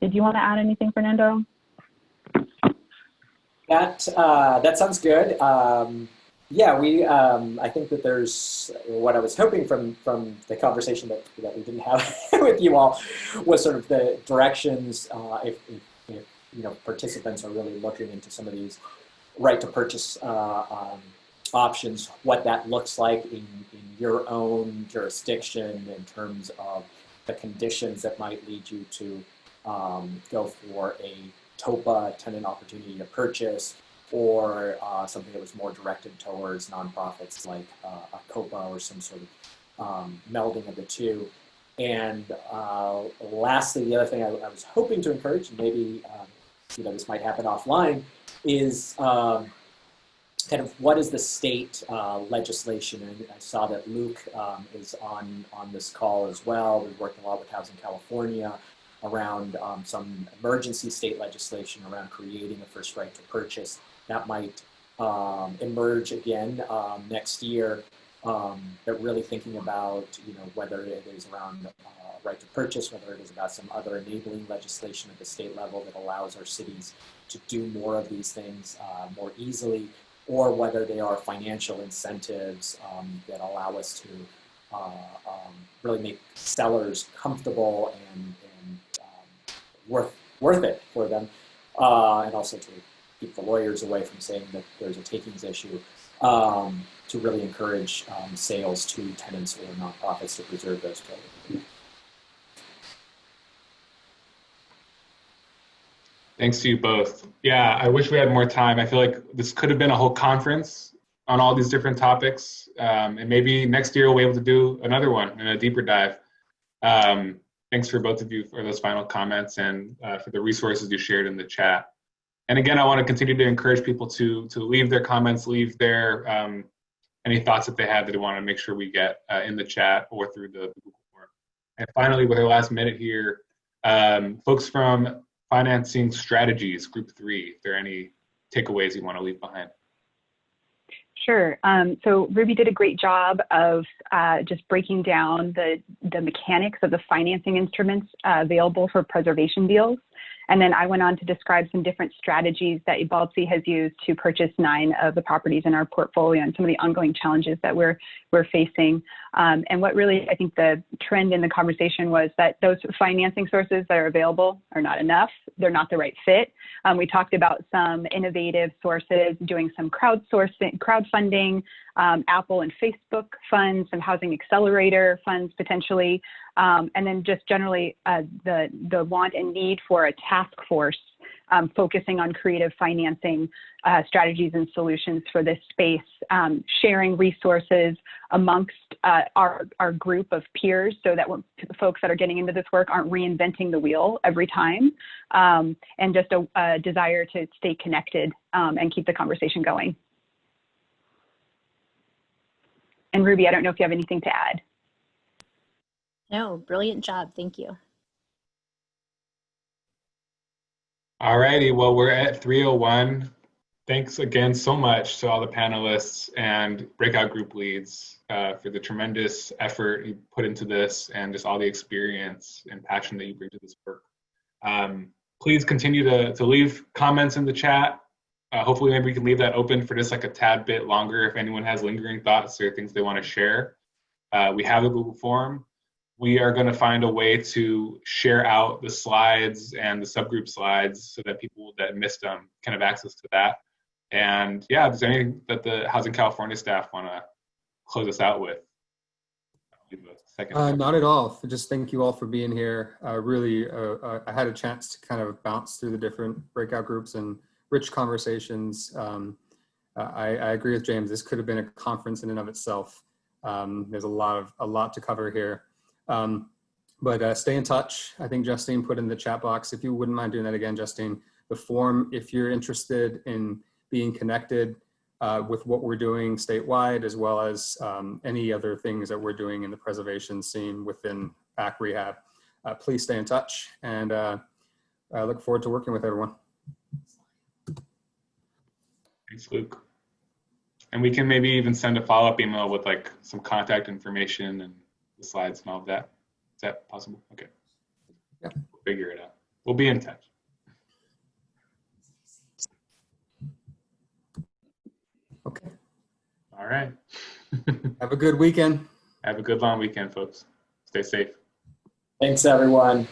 Did you want to add anything, Fernando? That sounds good. Yeah, I think that there's what I was hoping from the conversation that we didn't have with you all was sort of the directions if participants are really looking into some of these right to purchase options, what that looks like in your own jurisdiction in terms of the conditions that might lead you to go for a TOPA, tenant opportunity to purchase, or something that was more directed towards nonprofits like a COPA or some sort of melding of the two. And lastly, the other thing I was hoping to encourage, and maybe this might happen offline, is kind of what is the state legislation? And I saw that Luke is on this call as well. We've worked a lot with Housing California around some emergency state legislation around creating a first right to purchase. That might emerge again next year. But really thinking about whether it is around right to purchase, whether it is about some other enabling legislation at the state level that allows our cities to do more of these things more easily, or whether they are financial incentives that allow us to really make sellers comfortable and worth it for them, and also to keep the lawyers away from saying that there's a takings issue, to really encourage sales to tenants or nonprofits to preserve those buildings. Thanks to you both. Yeah, I wish we had more time. I feel like this could have been a whole conference on all these different topics. And maybe next year we'll be able to do another one and a deeper dive. Thanks for both of you for those final comments and for the resources you shared in the chat. And again, I want to continue to encourage people to leave their comments, leave their any thoughts that they have that they want to make sure we get in the chat or through the Google form. And finally, with our last minute here, folks from Financing Strategies, Group 3, if there are any takeaways you want to leave behind. Sure. So Ruby did a great job of just breaking down the mechanics of the financing instruments available for preservation deals. And then I went on to describe some different strategies that Ibaltsi has used to purchase 9 of the properties in our portfolio and some of the ongoing challenges that we're facing. And what really, I think the trend in the conversation was that those financing sources that are available are not enough. They're not the right fit. We talked about some innovative sources, doing some crowdfunding, Apple and Facebook funds, some housing accelerator funds potentially, and then just generally the want and need for a task force focusing on creative financing strategies and solutions for this space, sharing resources amongst our group of peers so that when the folks that are getting into this work aren't reinventing the wheel every time, and just a desire to stay connected and keep the conversation going. And Ruby, I don't know if you have anything to add. No, brilliant job. Thank you. All righty, well, we're at 3:01. Thanks again so much to all the panelists and breakout group leads for the tremendous effort you put into this and just all the experience and passion that you bring to this work. Please continue to leave comments in the chat. Hopefully maybe we can leave that open for just like a tad bit longer if anyone has lingering thoughts or things they want to share. We have a Google form. we are going to find a way to share out the slides and the subgroup slides so that people that missed them can have access to that. And yeah, if there's anything that the Housing California staff want to close us out with. Not at all. Just thank you all for being here. Really, I had a chance to kind of bounce through the different breakout groups and rich conversations. I agree with James. This could have been a conference in and of itself. There's a lot to cover here. But stay in touch. I think Justine put in the chat box, if you wouldn't mind doing that again, Justine, the form, if you're interested in being connected with what we're doing statewide, as well as any other things that we're doing in the preservation scene within Ac Rehab. Please stay in touch, and I look forward to working with everyone. Thanks, Luke. And we can maybe even send a follow-up email with like some contact information and the slides and all of that. Is that possible? Okay. Yeah. We'll figure it out. We'll be in touch. Okay. All right. Have a good weekend. Have a good long weekend, folks. Stay safe. Thanks, everyone.